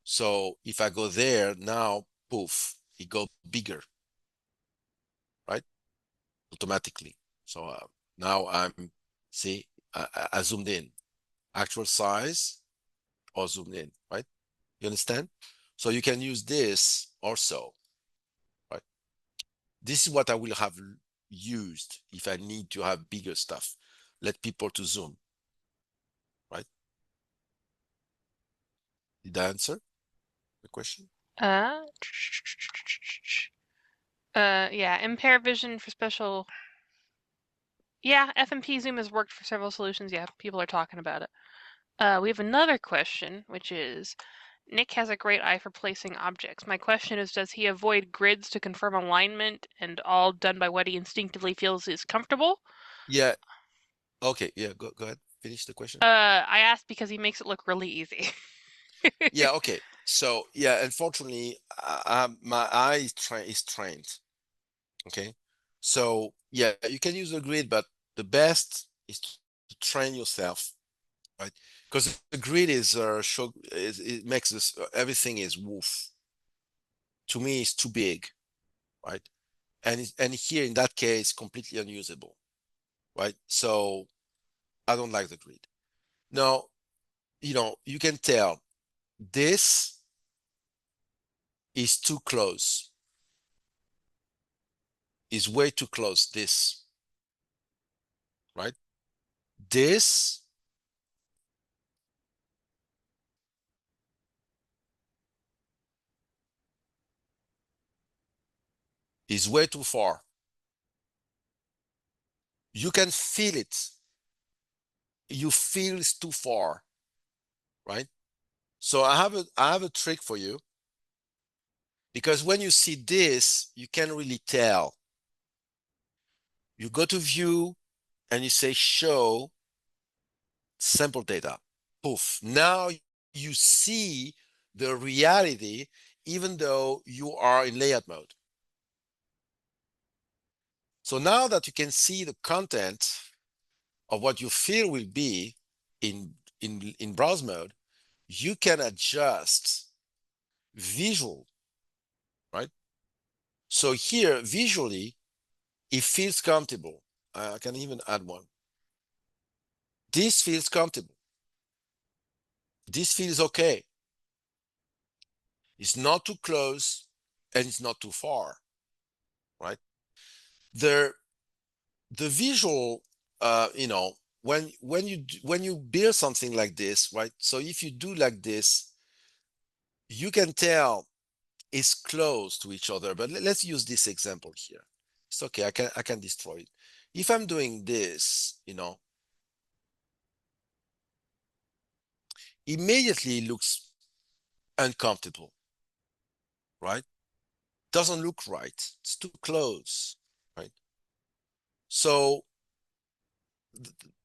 So if I go there now, poof, it go bigger, right? Automatically. So now see, I zoomed in, actual size or zoomed in, right? You understand? So you can use this also, right? This is what I will have used if I need to have bigger stuff. Let people to zoom, right? Did I answer the question? Uh, yeah, impair vision for special. Yeah, FMP Zoom has worked for several solutions. Yeah, people are talking about it. We have another question, which is Nick has a great eye for placing objects. My question is, does he avoid grids to confirm alignment and all done by what he instinctively feels is comfortable? Yeah. Okay. Yeah. Go ahead. Finish the question. I asked because he makes it look really easy. Yeah. Okay. So yeah, unfortunately, my eye is trained. Okay. So yeah, you can use the grid, but the best is to train yourself, right? Because the grid is it makes this everything is woof. To me, it's too big, right? And here in that case, completely unusable, right? So I don't like the grid. Now, you can tell this is too close, is way too close, this, right? This, is way too far. You can feel it. You feel it's too far, right? So I have a trick for you, because when you see this, you can't really tell. You go to view and you say show sample data. Poof. Now you see the reality, even though you are in layout mode. So now that you can see the content of what you feel will be in browse mode, you can adjust visual, right? So here, visually, it feels comfortable. I can even add one. This feels comfortable. This feels okay. It's not too close and it's not too far, right? The the visual, when you build something like this, right? So if you do like this, you can tell it's close to each other. But let's use this example here. It's okay. I can destroy it. If I'm doing this, immediately it looks uncomfortable, right? Doesn't look right. It's too close, right? So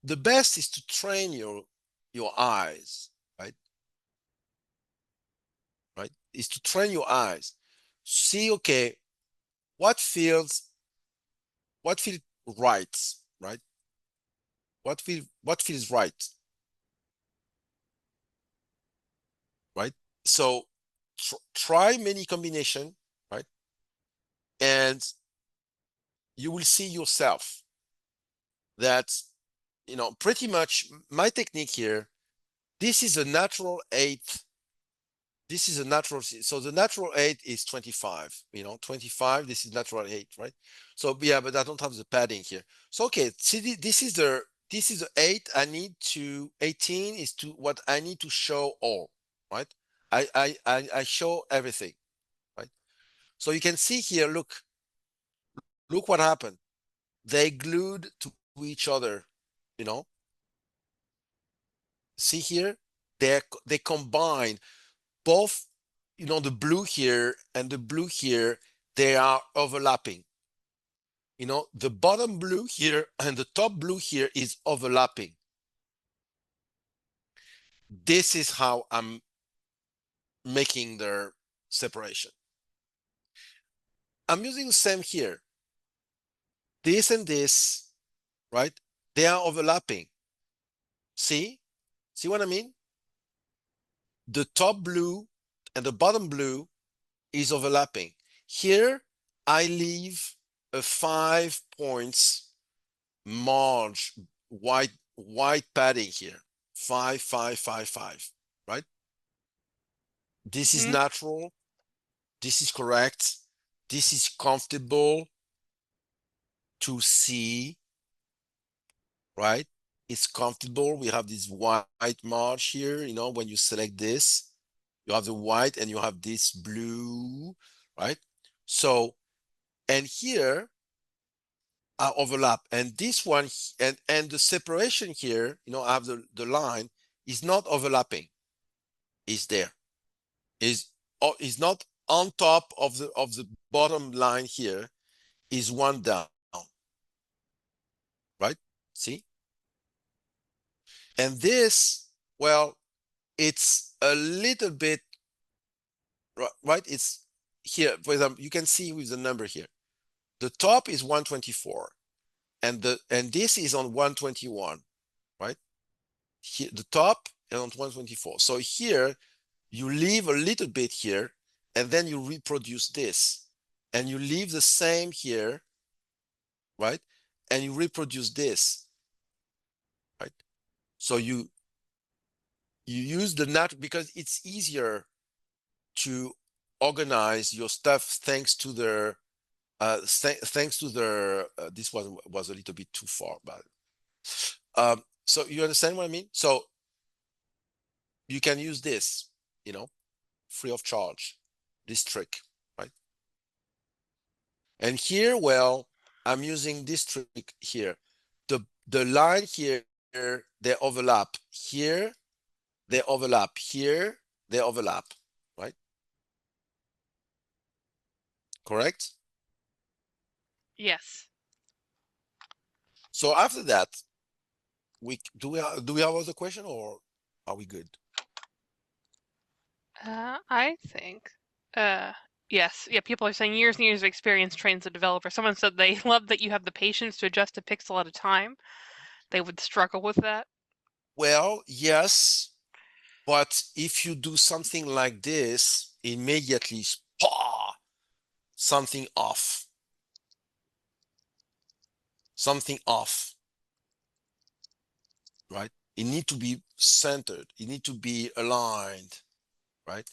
the best is to train your eyes, right? Right? Is to train your eyes. See, okay, what feels what feels right, right? What feels right, right? So try many combination, right? And you will see yourself that, pretty much my technique here, this is a natural eighth. This is a natural, so the natural eight is 25, 25, this is natural eight, right? So yeah, but I don't have the padding here. So, okay, see, this is the eight I need to, 18 is to what I need to show all, right? I show everything, right? So you can see here, look what happened. They glued to each other, you know, see here, they combine both, the blue here and the blue here, they are overlapping. The bottom blue here and the top blue here is overlapping. This is how I'm making their separation. I'm using the same here. This and this, right? They are overlapping. See? See what I mean? The top blue and the bottom blue is overlapping. Here, I leave a 5 points marge, white padding here. 5, 5, 5, 5, right? This is Hmm. natural. This is correct. This is comfortable to see, right? It's comfortable. We have this white marge here. When you select this, you have the white and you have this blue, right? So, and here are overlap. And this one, and the separation here, I have the line is not overlapping. Is there. Is not on top of the bottom line here, is one down, right? See? And this, well, it's a little bit, right? It's here, for example, you can see with the number here. The top is 124, and this is on 121, right? Here, the top is on 124. So here you leave a little bit here, and then you reproduce this, and you leave the same here, right? And you reproduce this, right? So you use the nat because it's easier to organize your stuff thanks to the thanks to the this was a little bit too far, but so you understand what I mean? So you can use this, free of charge, this trick, right? And here, well, I'm using this trick here. The line here, they overlap. Here, they overlap. Here, they overlap, right? Correct? Yes. So after that, do we have other question or are we good? I think. Uh, yes. Yeah, people are saying years and years of experience trains a developer. Someone said they love that you have the patience to adjust a pixel at a time. They would struggle with that. Well, yes, but if you do something like this, immediately, something off, something off, right? It need to be centered. It need to be aligned, right?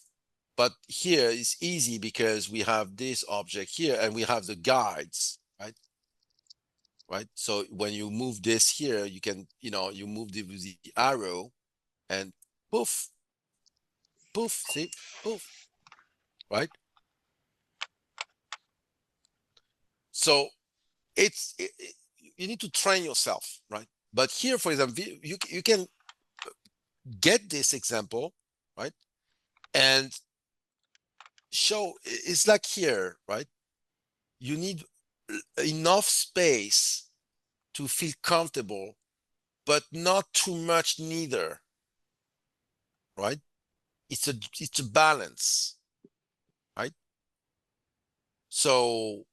But here it's easy because we have this object here and we have the guides, right? Right. So when you move this here, you can, you move the arrow and poof, poof, see, poof, right? So you need to train yourself, right? But here, for example, you can get this example, right? And show it's like here, right? You need enough space to feel comfortable, but not too much neither, right? It's a balance, right? So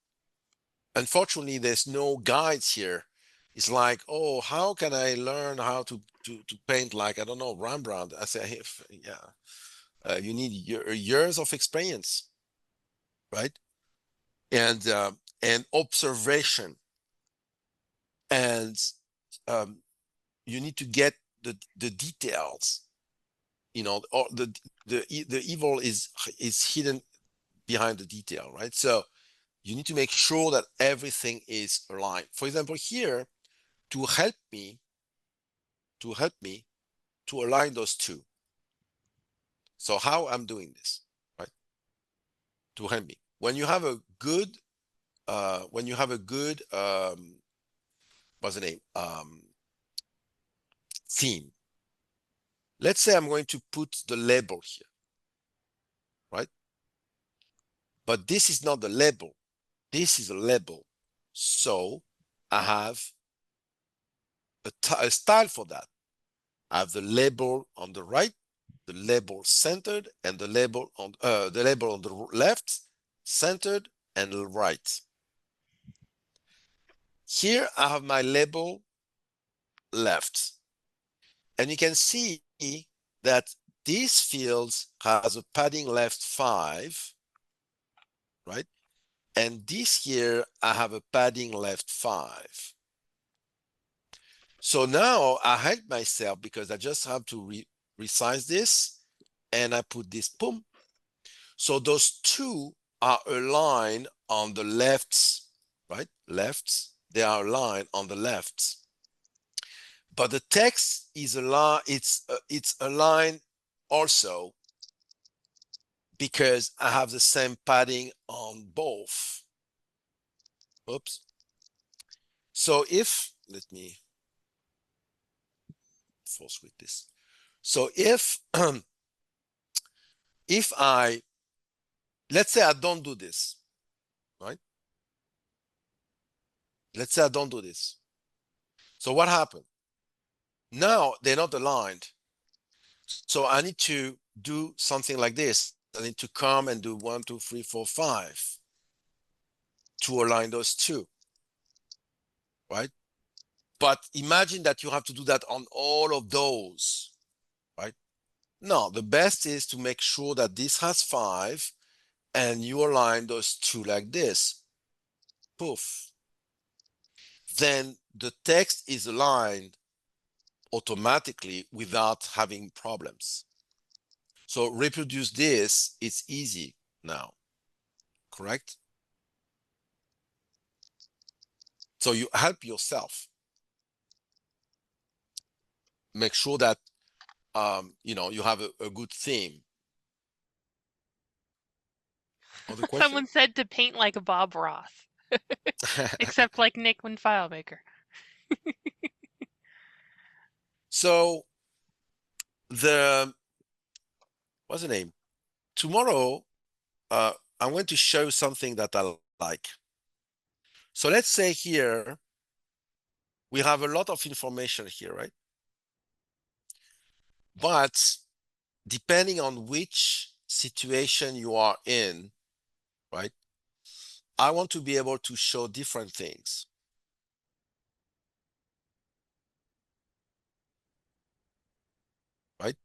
unfortunately, there's no guides here. It's like, oh, how can I learn how to paint like, I don't know, Rembrandt? I say, hey, yeah, you need years of experience, right? And observation, and um, you need to get the details. Or the evil is hidden behind the detail, right? So you need to make sure that everything is aligned. For example, here to help me to help me to align those two. So how I'm doing this, right? To help me. When you have a good what's the name? Theme. Let's say I'm going to put the label here, right? But this is not the label. This is a label. So I have a style for that. I have the label on the right, the label centered, and the label on the left, centered, and right. Here I have my label left, and you can see that this field has a padding left 5, right? And this here I have a padding left 5. So now I help myself because I just have to resize this, and I put this boom. So those two are aligned on the left, right? Left, they are aligned on the left. But the text is aligned, it's aligned also because I have the same padding on both. Oops. So let me force with this. So if let's say I don't do this, right? Let's say I don't do this. So what happened? Now they're not aligned. So I need to do something like this. I need to come and do 1, 2, 3, 4, 5 to align those two, right? But imagine that you have to do that on all of those, right? No, the best is to make sure that this has 5 and you align those two like this. Poof. Then the text is aligned automatically without having problems. So reproduce this, it's easy now, correct? So you help yourself. Make sure that you have a good theme. Other question? Someone said to paint like Bob Ross. Except like Nick when FileMaker. So the what's the name? Tomorrow, I'm going to show you something that I like. So let's say here we have a lot of information here, right? But depending on which situation you are in, right? I want to be able to show different things, right?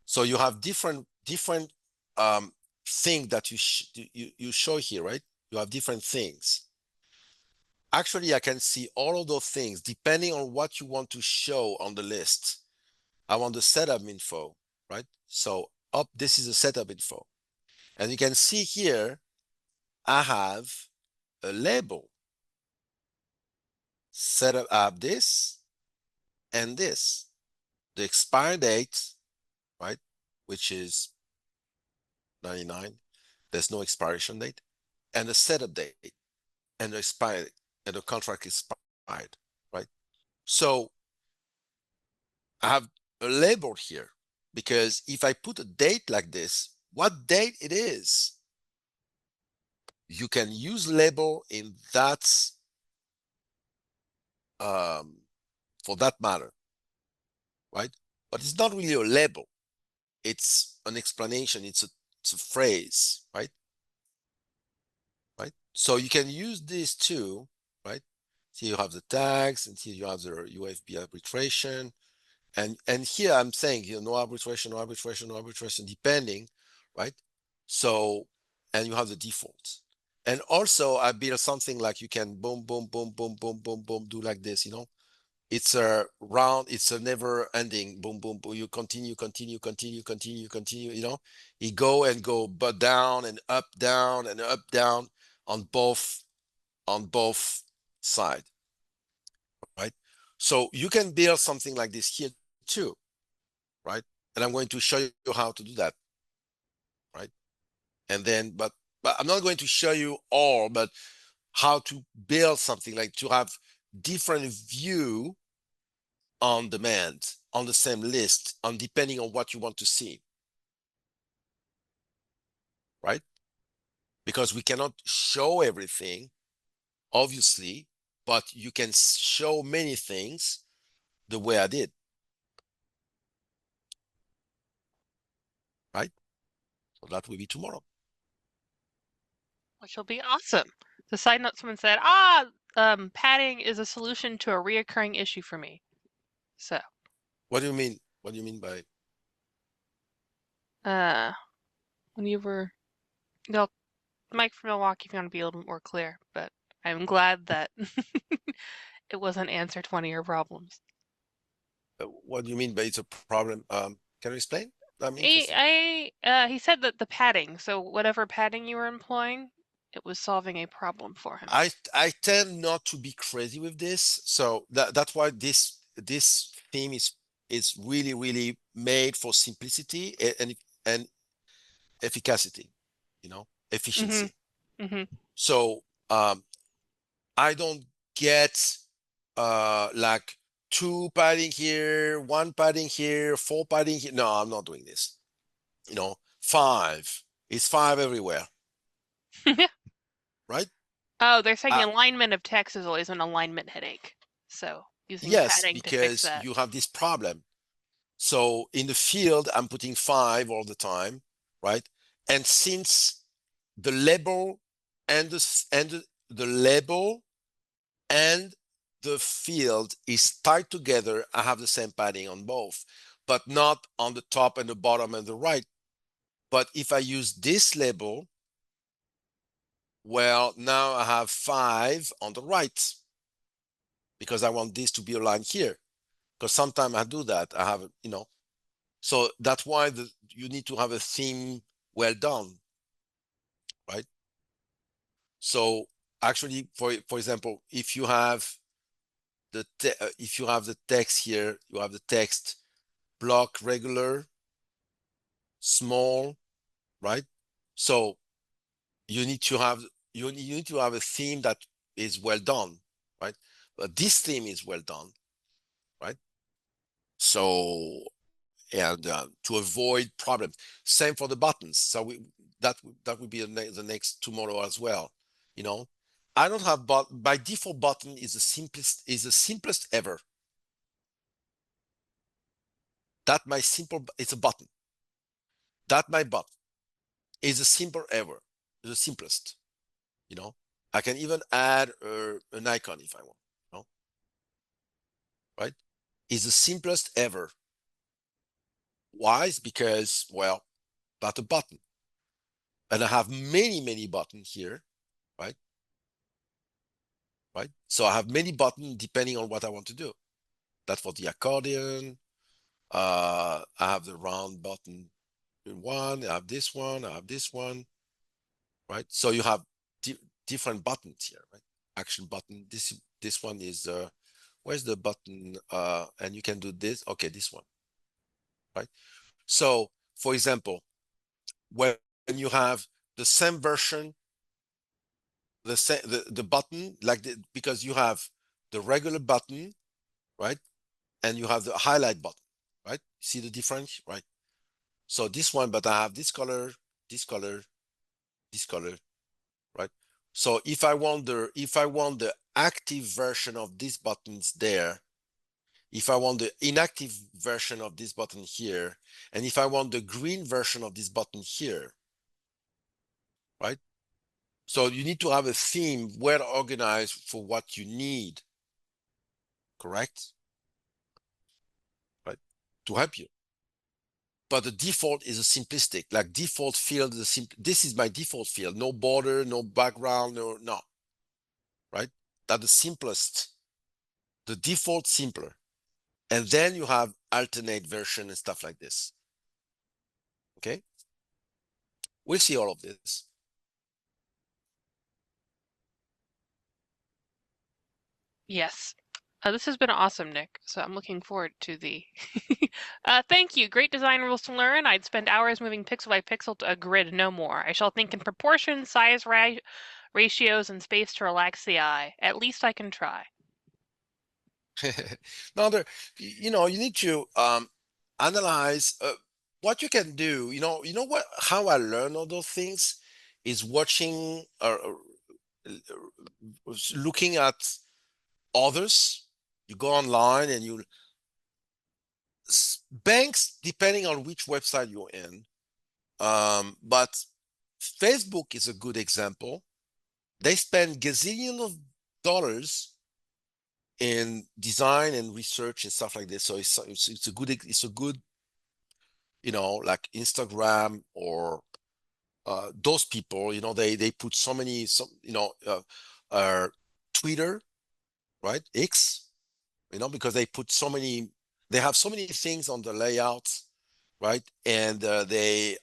So you have different thing that you show here, right? You have different things. Actually, I can see all of those things depending on what you want to show on the list. I want the setup info, right? So up, this is the setup info. And you can see here, I have a label. Setup app this and this. The expire date, right? Which is 99. There's no expiration date. And the setup date and the expired and the contract expired, right? So I have a label here because if I put a date like this, what date it is, you can use label in that for that matter, right? But it's not really a label. It's an explanation. It's a phrase, right? Right. So you can use this too, right? Here you have the tags, and here you have the UFB arbitration, and here I'm saying here no arbitration, no arbitration, no arbitration, depending, right? So and you have the defaults. And also I built something like you can boom, boom, boom, boom, boom, boom, boom, do like this, you know? It's a round, it's a never ending boom, boom, boom. You continue, continue, continue, continue, continue, you know? You go and go but down and up, down on both side, right? So you can build something like this here too, right? And I'm going to show you how to do that, right? And then, but I'm not going to show you all, but how to build something like to have different view on demand on the same list, on depending on what you want to see, right? Because we cannot show everything, obviously, but you can show many things the way I did, right? So that will be tomorrow. Which will be awesome. The side note, someone said, padding is a solution to a reoccurring issue for me. So, What do you mean? What do you mean by uh, when you were, no, Mike from Milwaukee, if you want to be a little bit more clear, but I'm glad that it wasn't answered one of your problems. what do you mean by it's a problem? Can you explain? I'm interested. He said that the padding, so whatever padding you were employing, it was solving a problem for him. I tend not to be crazy with this, so that's why this theme is really made for simplicity and efficacy, you know, Mhm. efficiency. Mhm. So I don't get like two padding here, one padding here, four padding here. No, I'm not doing this. You know, five. It's five everywhere, right? Oh, they're saying Uh, alignment of text is always an alignment headache. So, using yes, padding to fix because that. you have this problem. So in the field, I'm putting five all the time, right? And since the label and the label and the field is tied together, I have the same padding on both, but not on the top and the bottom and the right. But if I use this label, well, now I have five on the right because I want this to be aligned here. Because sometimes I do that. I have, you know, so that's why you need to have a theme well done, right? So actually, for example, if you have if you have the text here, you have the text block regular, small, right? So you need to have you need to have a theme that is well done, right? But this theme is well done, right? So, and to avoid problems. Same for the buttons. So that would be the next tomorrow as well. You know, I don't have by default button is the simplest ever. That my simple it's a button. That my button is the simple ever, the simplest. You know, I can even add an icon if I want. You know, right? Is the simplest ever. Why? It's because, well, that's a button. And I have many buttons here, right? Right? So I have many buttons depending on what I want to do. That's for the accordion. I have the round button in one. I have this one. I have this one, right? So you have different buttons here, right? Action button. This one is where's the button? And you can do this. Okay, this one, right? So, for example, when you have the same version, the button like because you have the regular button, right, and you have the highlight button, right? See the difference, right? So this one, but I have this color, this color, this color, right? So if I want the active version of this buttons there, if I want the inactive version of this button here, and if I want the green version of this button here, right? So you need to have a theme well organized for what you need, correct? Right? To help you. But the default is a simplistic, like default field is this is my default field, no border, no background, no, right? That's the simplest, the default simpler. And then you have alternate version and stuff like this. Okay? We'll see all of this. Yes. This has been awesome, Nick. So I'm looking forward to the. Thank you. Great design rules to learn. I'd spend hours moving pixel by pixel to a grid, no more. I shall think in proportion, size, ratios, and space to relax the eye. At least I can try. Now, you need to analyze what you can do. You know what? How I learn all those things is watching or looking at others. You go online and banks, depending on which website you're in. But Facebook is a good example. They spend gazillions of dollars in design and research and stuff like this. So it's a good like Instagram or those people. They put so many Twitter, right? X, because they have so many things on the layout, right? And they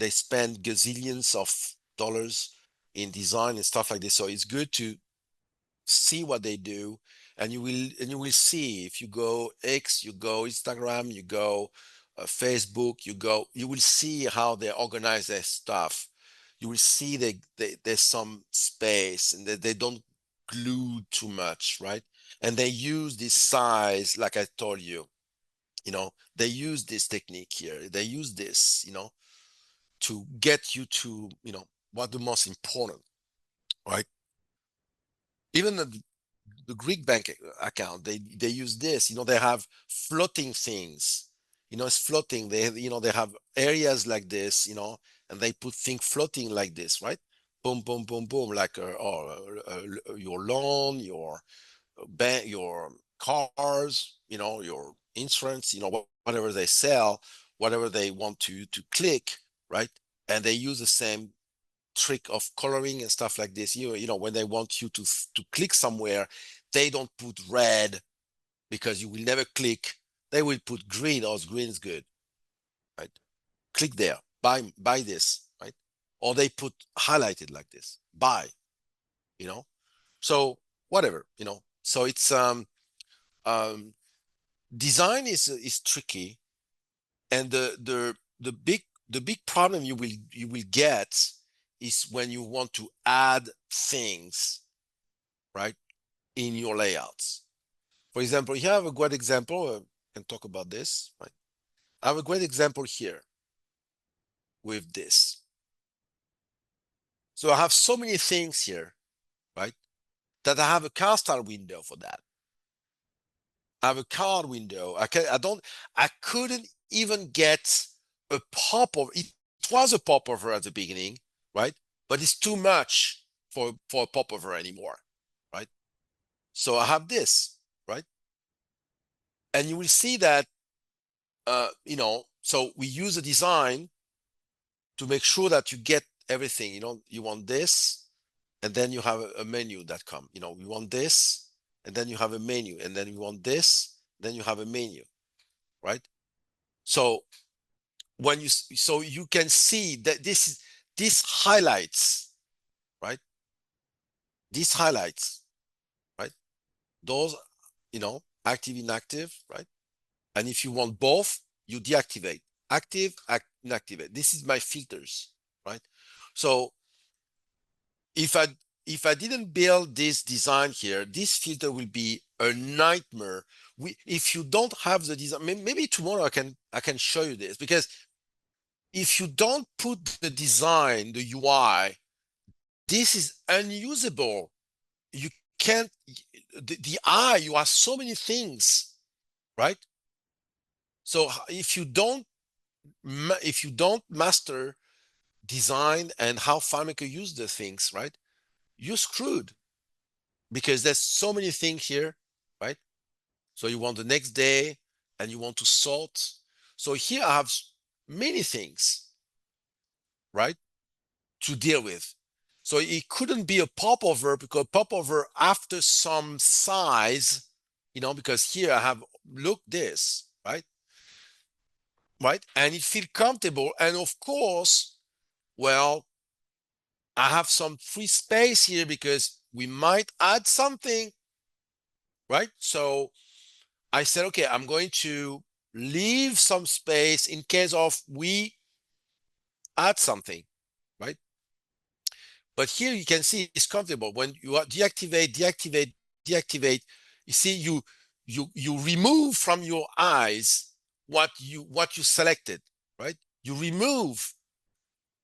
spend gazillions of dollars in design and stuff like this. So it's good to see what they do, and you will see if you go X, you go Instagram, you go Facebook, you will see how they organize their stuff. You will see there's some space and they don't glue too much, right? And they use this size, like I told you, they use this technique here. They use this, to get you to, what the most important, right? Even the Greek bank account, they use this. They have floating things. It's floating. They have areas like this. And they put things floating like this, right? Boom, boom, boom, boom, like your loan, your bank, your cars, your insurance, whatever they sell, whatever they want to click, right? And they use the same trick of coloring and stuff like this. When they want you to click somewhere, they don't put red because you will never click. They will put green. Oh, green is good, right? Click there, buy this, right? Or they put highlighted like this, buy, you know. So whatever, So it's um design is tricky, and the big problem you will get is when you want to add things, right, in your layouts. For example, here I have a great example. I can talk about this, right? I have a great example here with this. So I have so many things here, right, that I have a card style window for that. I have a card window. I couldn't even get a pop-over. It was a pop-over at the beginning, right? But it's too much for a pop-over anymore, right? So I have this, right? And you will see that, so we use a design to make sure that you get everything. You want this, and then you have a menu that come. You want this, and then you have a menu, and then you want this, then you have a menu, right? So so you can see that this highlights, right? These highlights, right? Those, active, inactive, right? And if you want both, you deactivate active, inactivate. This is my filters, right? So if I if I didn't build this design here, this filter will be a nightmare. If you don't have the design, maybe tomorrow I can show you this, because if you don't put the design, the UI, this is unusable. You can't, the eye, you have so many things, right? So if you don't master design and how FileMaker use the things, right, you're screwed, because there's so many things here, right? So you want the next day and you want to sort. So here I have many things, right, to deal with. So it couldn't be a popover, because popover after some size, because here I have, look this, right? Right? And it feel comfortable. And of course, well, I have some free space here because we might add something, right? So I said, okay, I'm going to leave some space in case of we add something, right? But here you can see it's comfortable. When you deactivate, deactivate, you see you remove from your eyes what you selected, right? You remove,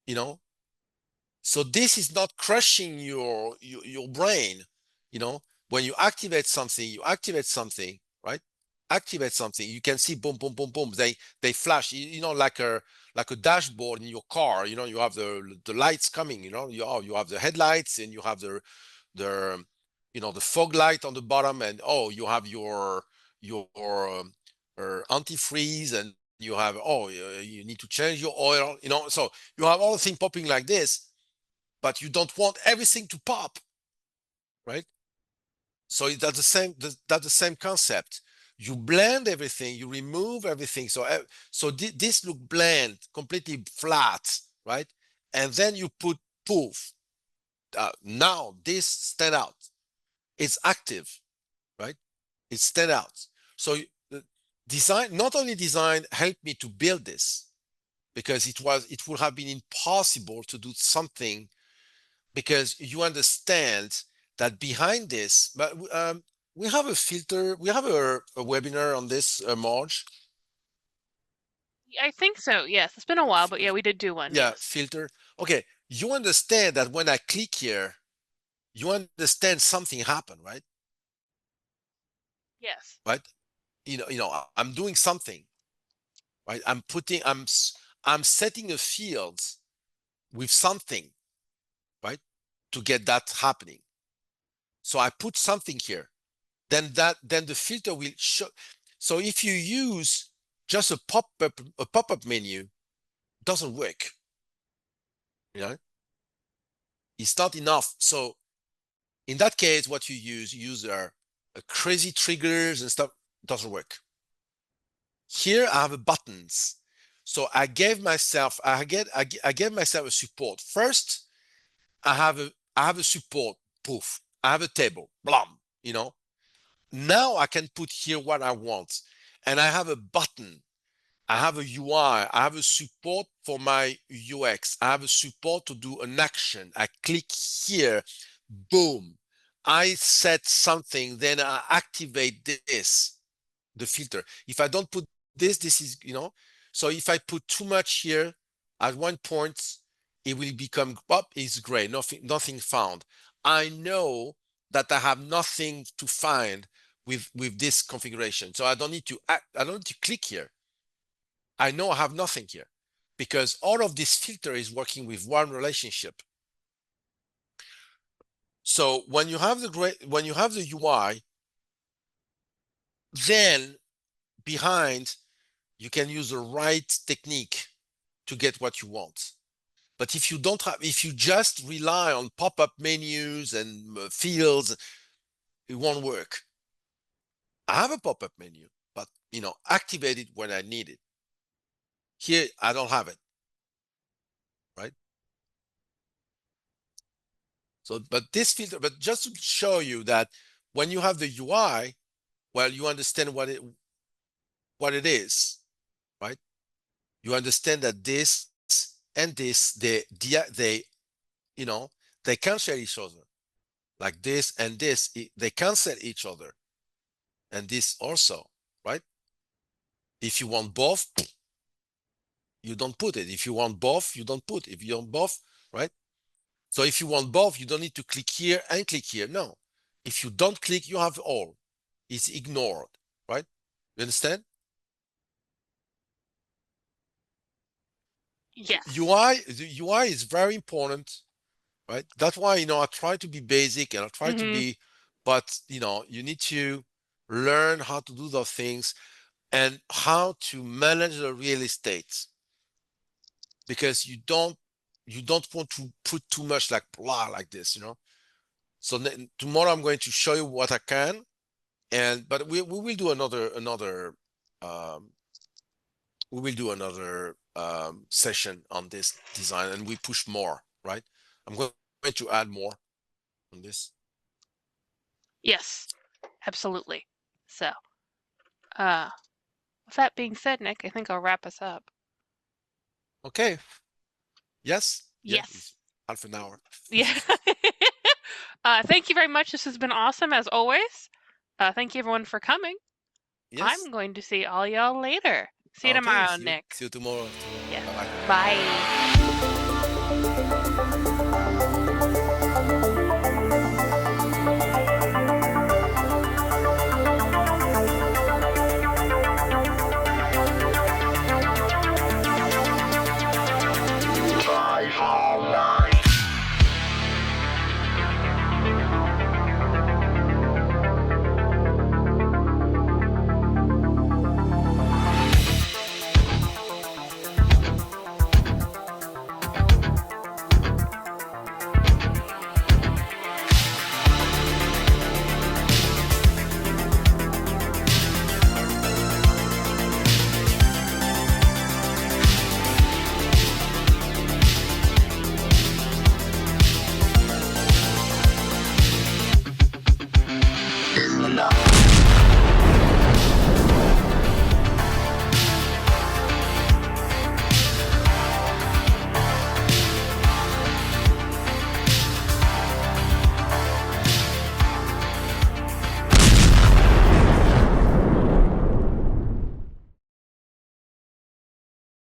you know. So this is not crushing your brain, you know. When you activate something, right? Activate something, you can see boom, boom, boom, boom. They flash, like a dashboard in your car. You have the lights coming. You have the headlights, and you have the the fog light on the bottom, and you have your antifreeze, and you have you need to change your oil. So you have all the things popping like this, but you don't want everything to pop, right? So that's the same concept. You blend everything, you remove everything. So this look bland, completely flat, right? And then you put poof. Now this stand out. It's active, right? It stand out. So design, not only design helped me to build this, because it would have been impossible to do something, because you understand that behind this. But we have a filter, we have a webinar on this, Marge. I think so. Yes, it's been a while, but yeah, we did do one. Yeah, Yes. filter. Okay, you understand that when I click here, you understand something happened, right? Yes. Right? I'm doing something, right? I'm setting a field with something, right, to get that happening. So I put something here. Then the filter will show. So if you use just a pop-up menu, it doesn't work. It's not enough. So in that case, what you use crazy triggers and stuff. It doesn't work. Here I have buttons. So I gave myself a support. First, I have a support. Poof. I have a table. Blam. Now I can put here what I want, and I have a button. I have a UI, I have a support for my UX, I have a support to do an action. I click here, boom. I set something, then I activate this, the filter. If I don't put this, this is, so if I put too much here, at one point, it will become up, it's gray, nothing found. I know that I have nothing to find with this configuration. So I don't need to click here. I know I have nothing here because all of this filter is working with one relationship. So when you have the UI, then behind you can use the right technique to get what you want. But if you just rely on pop-up menus and fields, it won't work. I have a pop-up menu, but activate it when I need it. Here, I don't have it, right? So, but just to show you that when you have the UI, well, you understand what it is, right? You understand that this and this, they cancel each other. Like this and this, they cancel each other. And this also, right? If you want both, you don't put it. If you want both, you don't put it. If you want both, right? So if you want both, you don't need to click here and click here. No. If you don't click, you have all. It's ignored, right? You understand? Yes. The UI is very important, right? That's why, I try to be basic and I try to Mm-hmm. be, but, you need to learn how to do those things and how to manage the real estate because you don't want to put too much like blah like this. So tomorrow I'm going to show you what I can, but we will do um, another session on this design and we push more, right? I'm going to add more on this. Yes, absolutely. So, uh, with that being said, Nick, I think I'll wrap us up. Okay. Yes. Yeah. It's Yes. half an hour. Yeah. Thank you very much. This has been awesome as always. Thank you everyone for coming. Yes. I'm going to see all y'all later. See you Okay. tomorrow, See you. Nick. See you tomorrow. Yes. Bye bye. Bye.